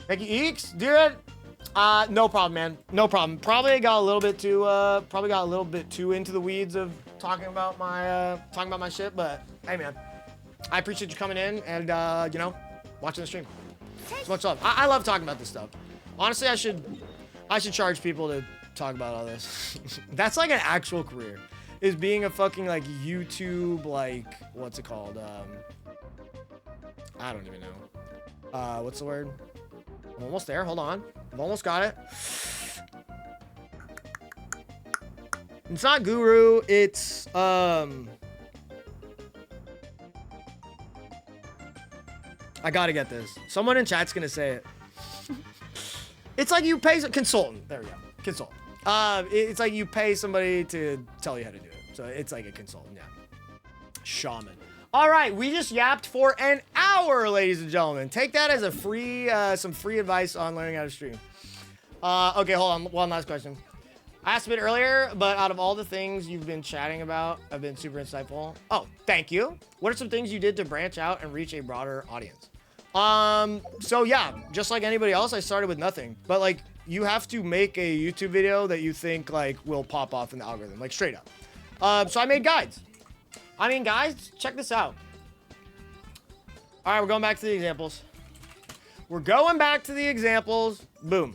Thank you, Eakes. Dude, no problem, man. No problem. Probably got a little bit too into the weeds of talking about my shit. But hey, man, I appreciate you coming in and you know, watching the stream. It's much love. I love talking about this stuff. Honestly, I should charge people to talk about all this. That's like an actual career. Is being a fucking like YouTube, like, what's it called? I don't even know. What's the word? I'm almost there. Hold on. I've almost got it. It's not guru. It's I gotta get this. Someone in chat's gonna say it. It's like you pay a consultant. There we go. Consultant. It's like you pay somebody to tell you how to do it. So it's like a consultant, yeah. Shaman. All right, we just yapped for an hour, ladies and gentlemen. Take that as a free, some free advice on learning how to stream. Okay, hold on. One last question. I asked a bit earlier, but out of all the things you've been chatting about, have been super insightful. Oh, thank you. What are some things you did to branch out and reach a broader audience? So yeah, just like anybody else, I started with nothing. But like, you have to make a YouTube video that you think like will pop off in the algorithm, like straight up. So I made guides. I mean, guys, check this out. All right, we're going back to the examples. We're going back to the examples. Boom.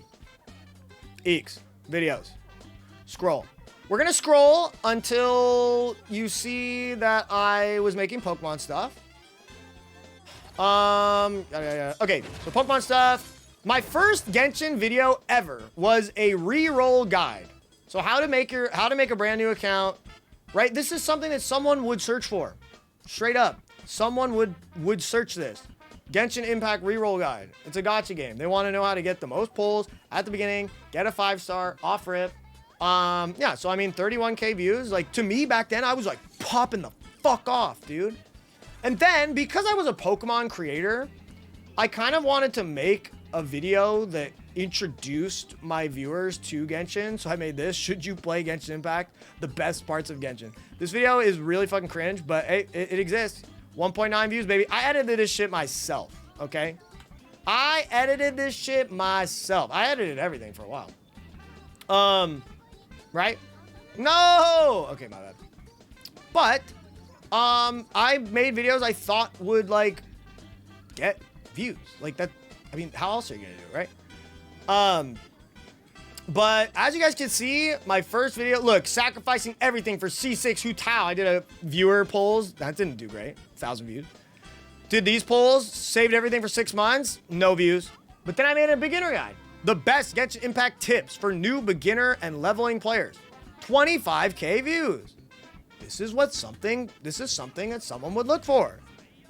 Eakes. Videos. Scroll. We're going to scroll until you see that I was making Pokemon stuff. Okay, so Pokemon stuff. My first Genshin video ever was a re-roll guide. So how to make a brand new account, right? This is something that someone would search for. Straight up. Someone would search this. Genshin Impact re-roll guide. It's a gacha game. They want to know how to get the most pulls at the beginning, get a 5-star off rip. Yeah, so I mean 31K views. Like to me back then, I was like popping the fuck off, dude. And then because I was a Pokemon creator, I kind of wanted to make a video that introduced my viewers to Genshin. So I made this, should you play Genshin Impact? The best parts of Genshin. This video is really fucking cringe, but hey, it exists. 1.9 views, baby. I edited this shit myself, okay? I edited this shit myself. I edited everything for a while. Right? No! Okay, my bad. But, I made videos I thought would, like, get views. Like, that, I mean, how else are you gonna do it, right? But as you guys can see, my first video, look, sacrificing everything for C6 Hu Tao. I did a viewer polls. That didn't do great. 1,000 views. Did these polls, saved everything for 6 months. No views. But then I made a beginner guide. The best Genshin Impact tips for new beginner and leveling players. 25K views. This is something that someone would look for.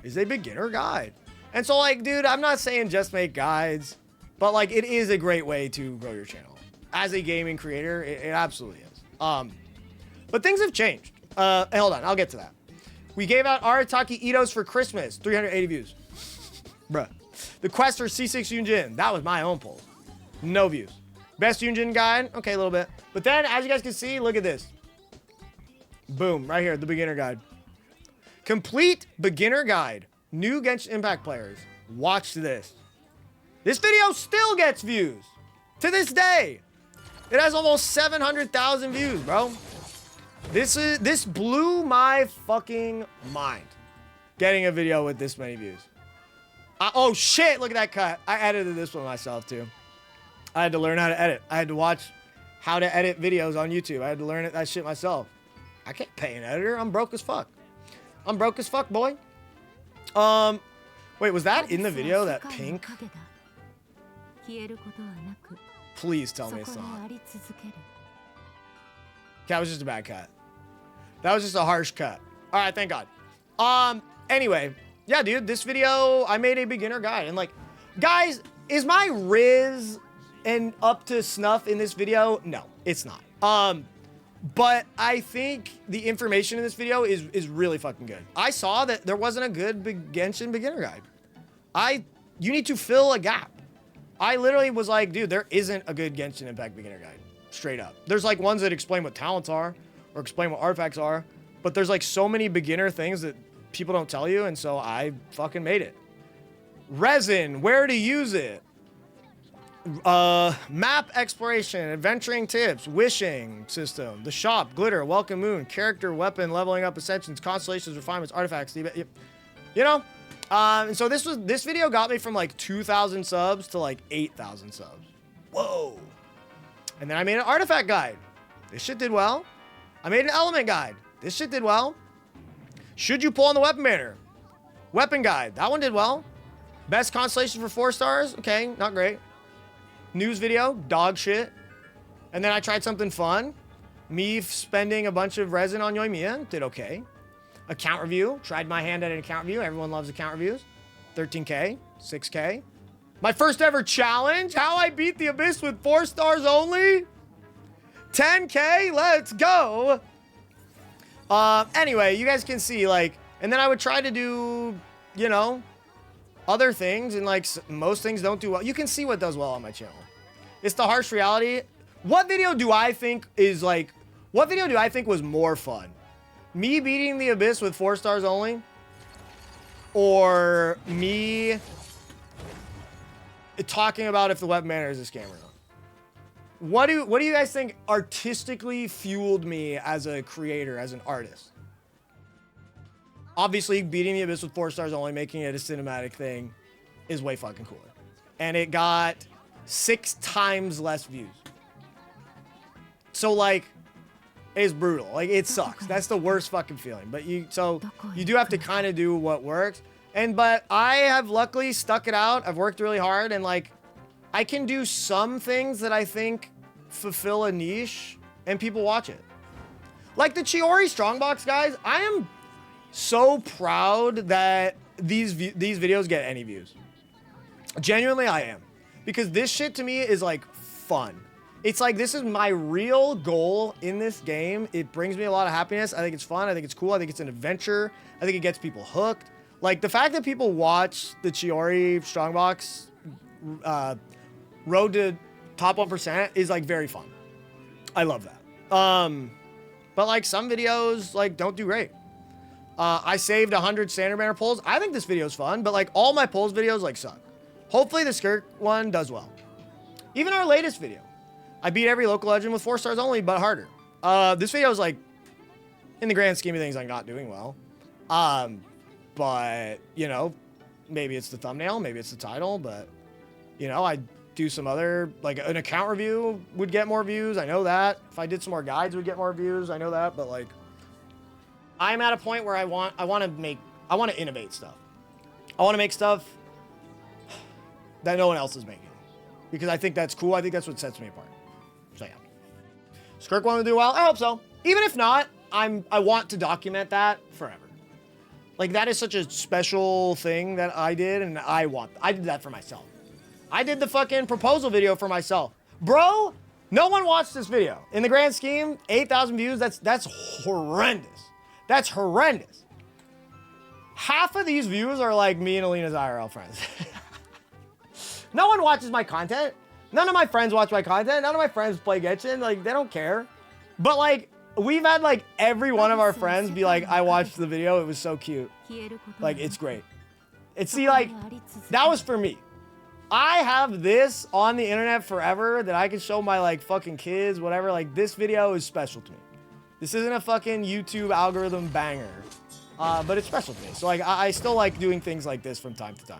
Is a beginner guide. And so like, dude, I'm not saying just make guides, but like it is a great way to grow your channel. As a gaming creator, it absolutely is. But things have changed. Hold on, I'll get to that. We gave out Arataki Itos for Christmas, 380 views. Bruh. The quest for C6 Yunjin, that was my own poll. No views. Best Yunjin guide, okay, a little bit. But then, as you guys can see, look at this. Boom, right here, the beginner guide. Complete beginner guide. New Genshin Impact players. Watch this. This video still gets views. To this day. It has almost 700,000 views, bro. This blew my fucking mind. Getting a video with this many views. Oh shit, look at that cut. I edited this one myself too. I had to learn how to edit. I had to watch how to edit videos on YouTube. I had to learn that shit myself. I can't pay an editor. I'm broke as fuck. I'm broke as fuck, boy. Wait, was that in the video, that pink? Please tell me it's not. Okay, that was just a bad cut. That was just a harsh cut. All right, thank God. Anyway, yeah, dude, this video, I made a beginner guide. And like, guys, is my Riz and up to snuff in this video? No, it's not. But I think the information in this video is really fucking good. I saw that there wasn't a good Genshin beginner guide. You need to fill a gap. I literally was like, dude, there isn't a good Genshin Impact beginner guide. Straight up. There's like ones that explain what talents are or explain what artifacts are, but there's like so many beginner things that people don't tell you, and so I fucking made it. Resin, where to use it. Map exploration, adventuring tips, wishing system, the shop, glitter, welcome moon, character, weapon, leveling up, ascensions, constellations, refinements, artifacts, you know? And so this video got me from like 2,000 subs to like 8,000 subs. Whoa. And then I made an artifact guide. This shit did well. I made an element guide. This shit did well. Should you pull on the weapon banner? Weapon guide. That one did well. Best constellation for 4 stars. Okay, not great. News video, dog shit. And then I tried something fun. Me spending a bunch of resin on Yoimiya, did okay. Account review, tried my hand at an account review. Everyone loves account reviews. 13K, 6K. My first ever challenge, how I beat the Abyss with 4 stars only. 10K, let's go. Anyway, you guys can see, like, and then I would try to do, you know, other things, and like most things don't do well. You can see what does well on my channel. It's the harsh reality. What video do I think was more fun? Me beating the Abyss with 4 stars only? Or me talking about if the weapon banner is a scam or not? What do you guys think artistically fueled me as a creator, as an artist? Obviously, beating the Abyss with 4 stars only, making it a cinematic thing, is way fucking cooler. And it got 6 times less views. So, like, it's brutal. Like, it sucks. That's the worst fucking feeling. But you do have to kind of do what works. But I have luckily stuck it out. I've worked really hard, and like, I can do some things that I think fulfill a niche, and people watch it. Like the Chiori Strongbox, guys. I am so proud that these videos get any views. Genuinely, I am. Because this shit to me is like fun. It's like, this is my real goal in this game. It brings me a lot of happiness. I think it's fun. I think it's cool. I think it's an adventure. I think it gets people hooked. Like, the fact that people watch the Chiori Strongbox Road to Top 1% is, like, very fun. I love that. But, like, some videos, like, don't do great. I saved 100 standard banner pulls. I think this video is fun, but, like, all my pulls videos, like, suck. Hopefully the skirt one does well. Even our latest video. I beat every local legend with 4 stars only, but harder. This video is, like, in the grand scheme of things, like, not doing well. But, you know, maybe it's the thumbnail, maybe it's the title, but, you know, I do some other, like, an account review would get more views. I know that. If I did some more guides, it would get more views. I know that, but, like, I'm at a point where I want to innovate stuff. I want to make stuff that no one else is making, because I think that's cool. I think that's what sets me apart. So, yeah. Skirk want to do well? I hope so. Even if not, I want to document that forever. Like, that is such a special thing that I did, and I did that for myself. I did the fucking proposal video for myself. Bro, no one watched this video. In the grand scheme, 8,000 views, that's horrendous. That's horrendous. Half of these views are like me and Alina's IRL friends. No one watches my content. None of my friends watch my content. None of my friends play Genshin. Like, they don't care. But, like, we've had, like, every one of our friends be like, I watched the video. It was so cute. Like, it's great. See, like, that was for me. I have this on the internet forever that I can show my, like, fucking kids, whatever. Like, this video is special to me. This isn't a fucking YouTube algorithm banger. But it's special to me. So, like, I still like doing things like this from time to time.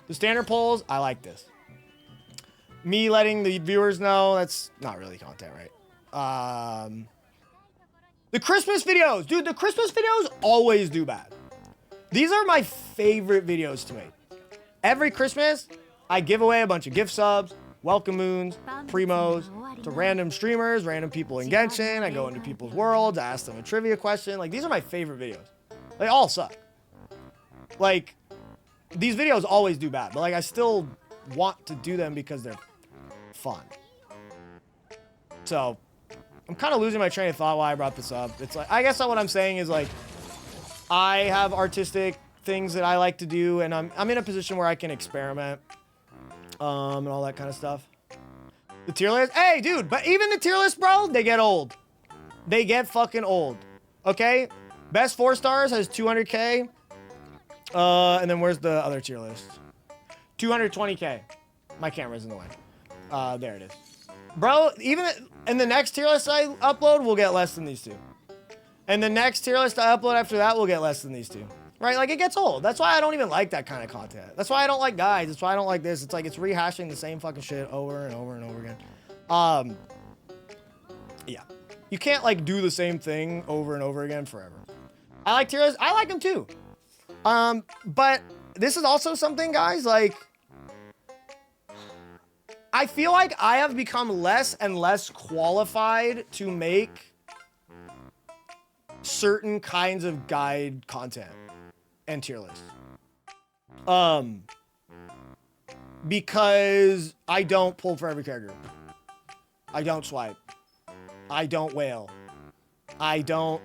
The standard polls, I like this. Me letting the viewers know, that's not really content, right? The Christmas videos. Dude, the Christmas videos always do bad. These are my favorite videos to make. Every Christmas, I give away a bunch of gift subs, welcome moons, primos, to random streamers, random people in Genshin. I go into people's worlds, I ask them a trivia question. Like, these are my favorite videos. They all suck. Like, these videos always do bad, but like, I still want to do them because they're fun. So, I'm kind of losing my train of thought why I brought this up. It's like, I guess what I'm saying is like, I have artistic things that I like to do, and I'm in a position where I can experiment, and all that kind of stuff. The tier list, hey, dude, but even the tier list, bro, they get old. They get fucking old. Okay, best 4 stars has 200K, and then where's the other tier list? 220K. My camera's in the way. There it is. Bro, even in the next tier list I upload, we'll get less than these two. And the next tier list I upload after that will get less than these two. Right? Like, it gets old. That's why I don't even like that kind of content. That's why I don't like guides. That's why I don't like this. It's like, it's rehashing the same fucking shit over and over and over again. Yeah. You can't, like, do the same thing over and over again forever. I like tier lists. I like them too. But this is also something, guys, like, I feel like I have become less and less qualified to make certain kinds of guide content and tier lists. Because I don't pull for every character. I don't swipe. I don't whale. I don't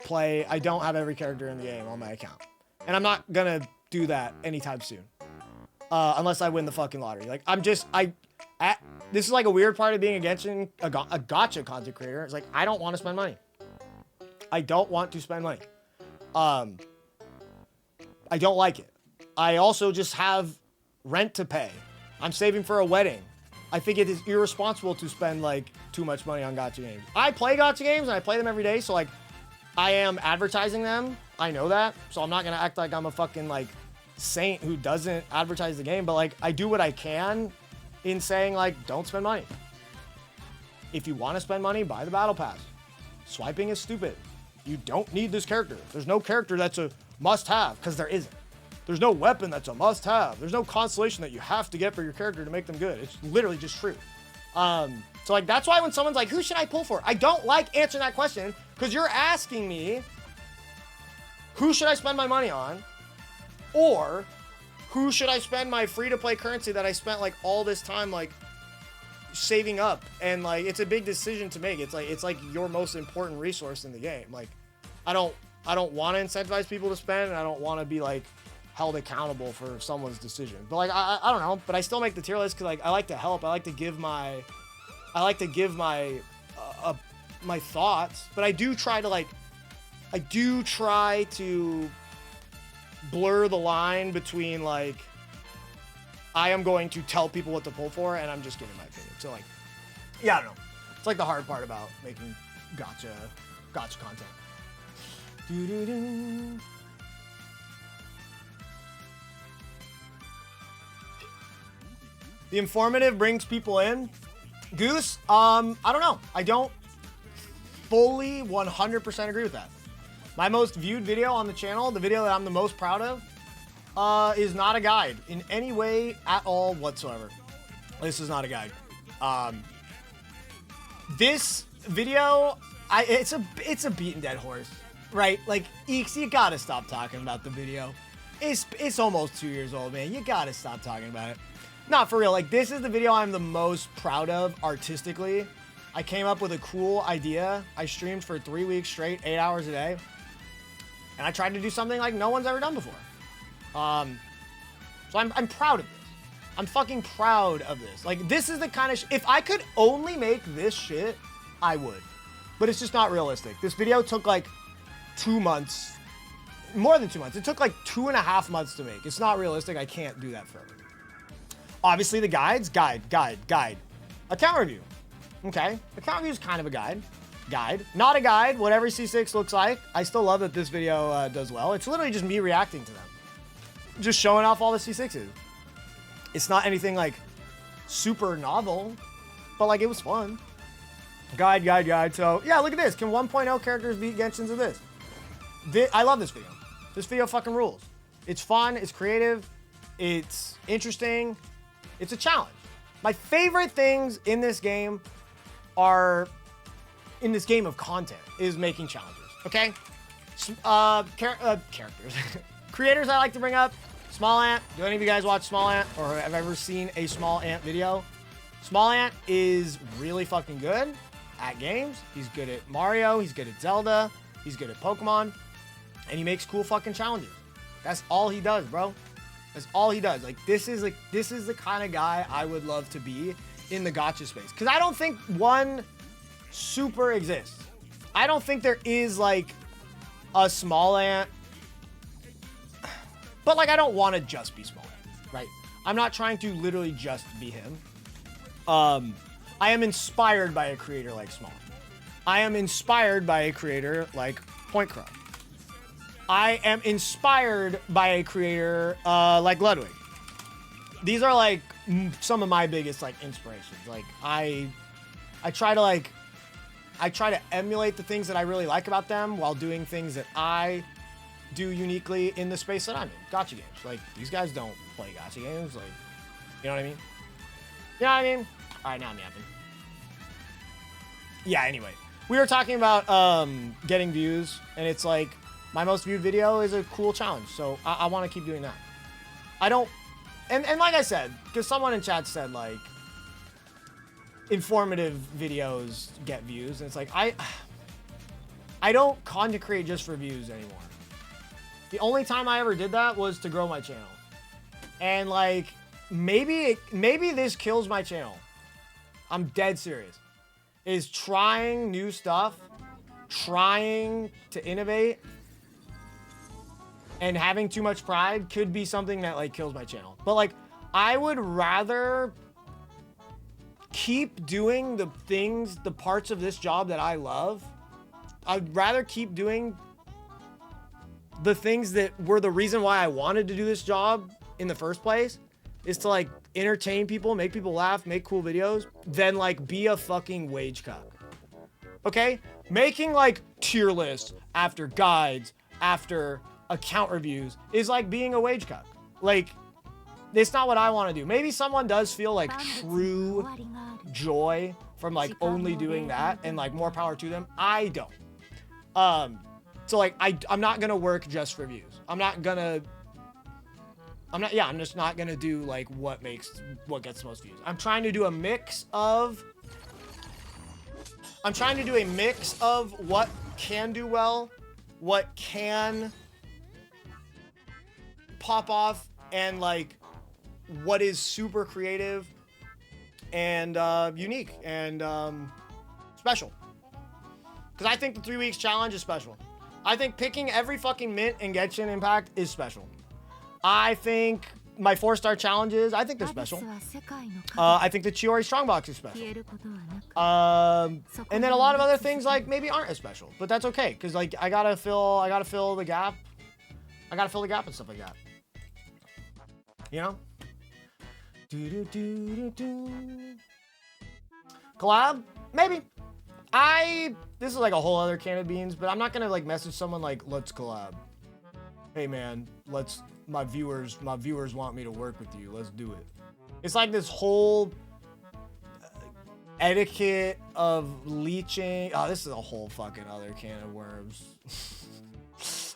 have every character in the game on my account. And I'm not gonna do that anytime soon. Unless I win the fucking lottery. Like, this is like a weird part of being a Genshin, a gacha content creator. It's like, I don't want to spend money. I don't want to spend money. I don't like it. I also just have rent to pay. I'm saving for a wedding. I think it is irresponsible to spend like too much money on gacha games. I play gacha games and I play them every day, so like I am advertising them. I know that, so I'm not gonna act like I'm a fucking like saint who doesn't advertise the game, but like I do what I can in saying like, don't spend money. If you want to spend money, buy the battle pass. Swiping is stupid. You don't need this character. There's no character that's a must-have, because there isn't. There's no weapon that's a must-have. There's no constellation that you have to get for your character to make them good. It's literally just true. So like, that's why when someone's like, who should I pull for? I don't like answering that question, because you're asking me, who should I spend my money on? Or who should I spend my free-to-play currency that I spent like all this time like saving up? And like, it's a big decision to make. It's like your most important resource in the game. Like, I don't want to incentivize people to spend, and I don't want to be like held accountable for someone's decision. But like, I don't know, but I still make the tier list because like I like to help. I like to give my my thoughts, but I do try to blur the line between like, I am going to tell people what to pull for, and I'm just giving my opinion. So like, yeah, I don't know. It's like the hard part about making gacha content. Doo-doo-doo. The informative brings people in. Goose, I don't know. I don't fully 100% agree with that. My most viewed video on the channel, the video that I'm the most proud of, is not a guide in any way at all whatsoever. This is not a guide. This video, it's a beaten dead horse, right? Like, Eakes, you gotta stop talking about the video. It's almost 2 years old, man. You gotta stop talking about it. Not for real. Like, this is the video I'm the most proud of artistically. I came up with a cool idea. I streamed for 3 weeks straight, 8 hours a day. And I tried to do something like no one's ever done before. So I'm proud of this. I'm fucking proud of this. Like, this is the kind of if I could only make this shit, I would. But it's just not realistic. This video took like 2 months. More than 2 months. It took like 2.5 months to make. It's not realistic. I can't do that forever. Obviously, the guides. Guide. Account review. Okay. Account review is kind of a guide. Not a guide. What every C6 looks like. I still love that this video does well. It's literally just me reacting to them. Just showing off all the C6s. It's not anything like super novel, but like it was fun. Guide. So yeah, look at this. Can 1.0 characters beat Genshin's of this? I love this video. This video fucking rules. It's fun, it's creative, it's interesting, it's a challenge. My favorite things in this game are, in this game of content, is making challenges, okay? Characters. Creators I like to bring up, Small Ant. Do any of you guys watch Small Ant or have ever seen a Small Ant video? Small Ant is really fucking good at games. He's good at Mario, he's good at Zelda, he's good at Pokemon, and he makes cool fucking challenges. That's all he does, bro. That's all he does. Like, this is the kind of guy I would love to be in the gacha space. Because I don't think one super exists. I don't think there is, like, a Small Ant. But, like, I don't want to just be Small Ant, right? I'm not trying to literally just be him. I am inspired by a creator like Small Ant. I am inspired by a creator like Point Crow. I am inspired by a creator like Ludwig. These are like some of my biggest like inspirations. Like I try to emulate the things that I really like about them while doing things that I do uniquely in the space that I'm in. Gacha games. Like these guys don't play gacha games. Like, you know what I mean? You know what I mean? All right, now I'm yapping. Yeah. Anyway, we were talking about getting views, and it's like, my most viewed video is a cool challenge, so I want to keep doing that. I don't, and like I said, because someone in chat said like, informative videos get views, and it's like, I don't content create just for views anymore. The only time I ever did that was to grow my channel. And like, maybe this kills my channel. I'm dead serious. Is trying new stuff, trying to innovate, and having too much pride could be something that like kills my channel. But like, I would rather keep doing the things, the parts of this job that I love. I'd rather keep doing the things that were the reason why I wanted to do this job in the first place, is to like entertain people, make people laugh, make cool videos, than like be a fucking wage cuck. Okay? Making like tier lists after guides, after account reviews is like being a wage cuck. Like, it's not what I want to do. Maybe someone does feel like true joy from like only doing that, and like more power to them. I don't. So like I'm not gonna work just for views. I'm just not gonna do like what gets the most views. I'm trying to do a mix of what can do well, what can pop off, and like what is super creative and unique and special. Because I think the 3 weeks challenge is special. I think picking every fucking mint in Genshin Impact is special. I think my 4-star challenges, I think they're special. I think the Chiori Strongbox is special. And then a lot of other things like maybe aren't as special, but that's okay, because like I gotta fill the gap. I gotta fill the gap and stuff like that. You know? Collab? Maybe. This is like a whole other can of beans, but I'm not gonna like message someone like, let's collab. Hey man, my viewers want me to work with you. Let's do it. It's like this whole etiquette of leeching. Oh, this is a whole fucking other can of worms.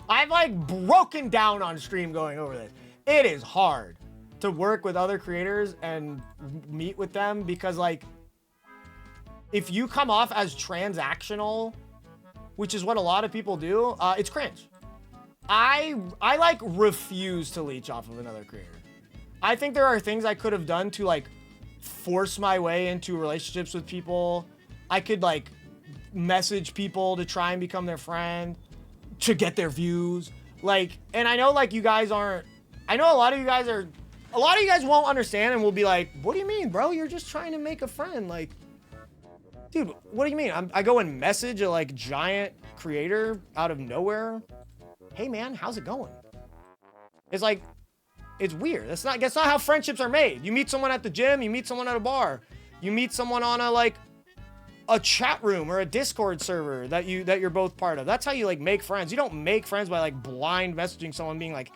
I've like broken down on stream going over this. It is hard to work with other creators and meet with them, because like, if you come off as transactional, which is what a lot of people do, it's cringe. I like refuse to leech off of another creator. I think there are things I could have done to like force my way into relationships with people. I could like message people to try and become their friend, to get their views. Like, and I know like you guys aren't, I know a lot of you guys won't understand and will be like, what do you mean, bro? You're just trying to make a friend. Like, dude, what do you mean? I go and message a like giant creator out of nowhere. Hey man, how's it going? It's like, It's weird. That's not how friendships are made. You meet someone at the gym, you meet someone at a bar, you meet someone on a chat room or a Discord server that you're both part of. That's how you like make friends. You don't make friends by like blind messaging someone being like,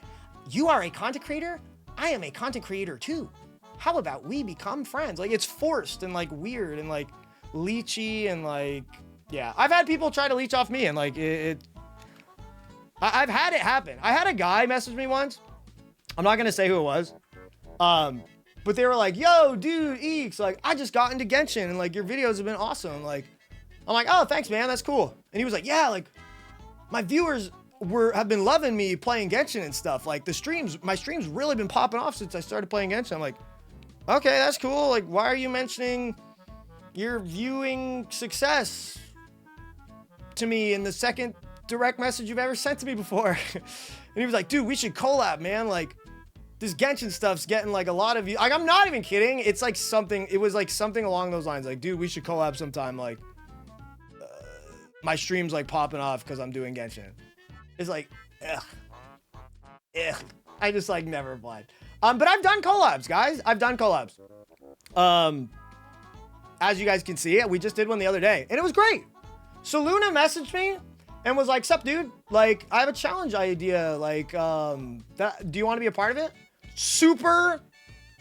you are a content creator? I am a content creator too. How about we become friends? Like, it's forced and like weird and like leechy and like, yeah. I've had people try to leech off me and like I've had it happen. I had a guy message me once. I'm not gonna say who it was. But they were like, yo, dude, Eakes, like, I just got into Genshin and like your videos have been awesome. Like, I'm like, oh, thanks, man. That's cool. And he was like, yeah, like my viewers have been loving me playing Genshin and stuff. Like my streams really been popping off since I started playing Genshin. I'm like, okay, that's cool. Like, why are you mentioning your viewing success to me in the second direct message you've ever sent to me before? And he was like, dude, we should collab, man. Like, this Genshin stuff's getting like a lot of views. Like, I'm not even kidding. It's like it was like something along those lines. Like, dude, we should collab sometime. Like, my stream's like popping off because I'm doing Genshin. It's like, ugh. I just like never replied. But I've done collabs, guys. I've done collabs. As you guys can see, we just did one the other day and it was great. So Luna messaged me and was like, sup, dude? Like, I have a challenge idea. Like, do you want to be a part of it? Super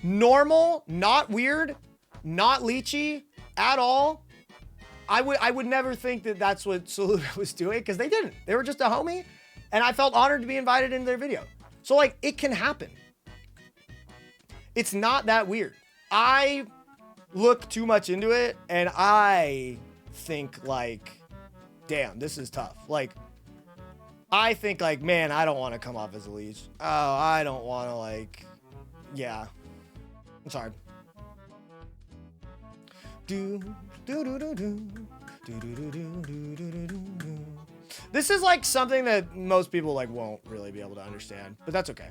normal, not weird, not leechy at all. I would never think that that's what Saluna was doing because they didn't. They were just a homie and I felt honored to be invited into their video. So like, it can happen. It's not that weird. I look too much into it and I think like, damn, this is tough. Like, I think like, man, I don't want to come off as a leech. Oh, I don't want to like, yeah, it's hard. This is like something that most people like won't really be able to understand, but that's okay.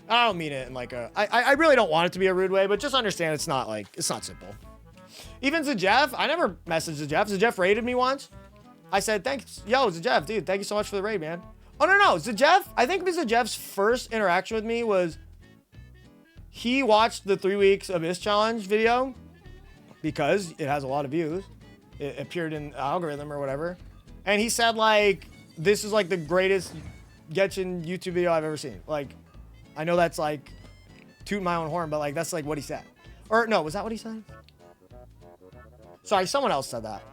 I don't mean it in like I really don't want it to be a rude way, but just understand it's not simple. Even Zajeff, I never messaged Zajeff. Zajeff raided me once. I said, thanks. Yo, Zajeff, dude, thank you so much for the raid, man. Oh, no. Zajeff, I think Zajeff's first interaction with me was he watched the 3 weeks Abyss Challenge video because it has a lot of views. It appeared in the algorithm or whatever. And he said, like, this is like the greatest Genshin YouTube video I've ever seen. Like, I know that's like tooting my own horn, but like, that's like what he said. Or no, was that what he said? Sorry, someone else said that.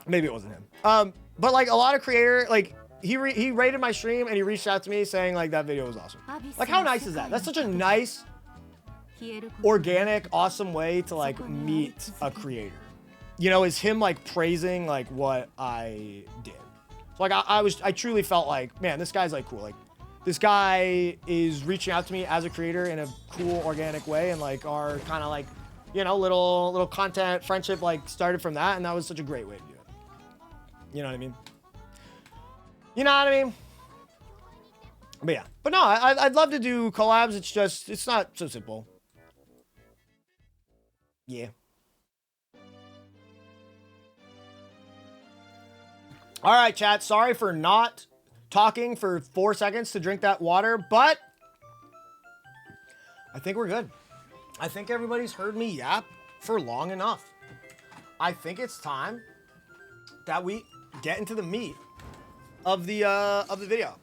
Maybe it wasn't him. But like a lot of creator, like he rated my stream and he reached out to me saying like that video was awesome. Like, how nice is that? That's such a nice, organic, awesome way to like meet a creator. You know, is him like praising like what I did. So like I truly felt like, man, this guy's like cool. Like, this guy is reaching out to me as a creator in a cool, organic way, and like our kind of like, you know, little content friendship like started from that, and that was such a great way to do it. You know what I mean? You know what I mean? But yeah, but no, I'd love to do collabs. It's just, it's not so simple. Yeah. All right, chat. Sorry for not talking for 4 seconds to drink that water, but I think we're good. I think everybody's heard me yap for long enough. I think it's time that we get into the meat of the video.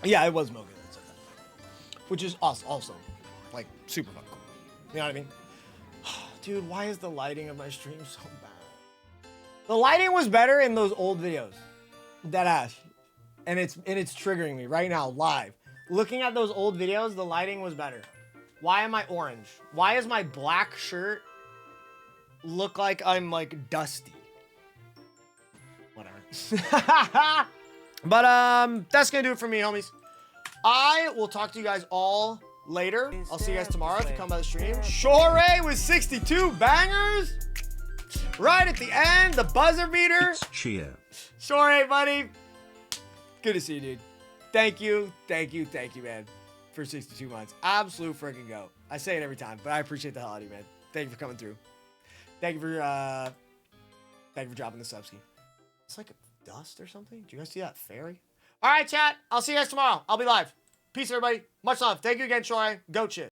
Yeah, it was Mogan that said that, which is also like super fun. Cool. You know what I mean? Dude, why is the lighting of my stream so bad? The lighting was better in those old videos. Deadass. And it's triggering me right now, live. Looking at those old videos, the lighting was better. Why am I orange? Why is my black shirt look like I'm like dusty? Whatever. But that's gonna do it for me, homies. I will talk to you guys all later. I'll see you guys tomorrow if you come by the stream. Shore with 62 bangers. Right at the end, the buzzer beater. Cheer. Shore, buddy. Good to see you, dude. Thank you, man, for 62 months. Absolute freaking go. I say it every time, but I appreciate the hell out of you, man. Thank you for coming through. Thank you for dropping the subski. It's like a dust or something. Do you guys see that fairy? All right, chat. I'll see you guys tomorrow. I'll be live. Peace, everybody. Much love. Thank you again, Troy. Go Chit.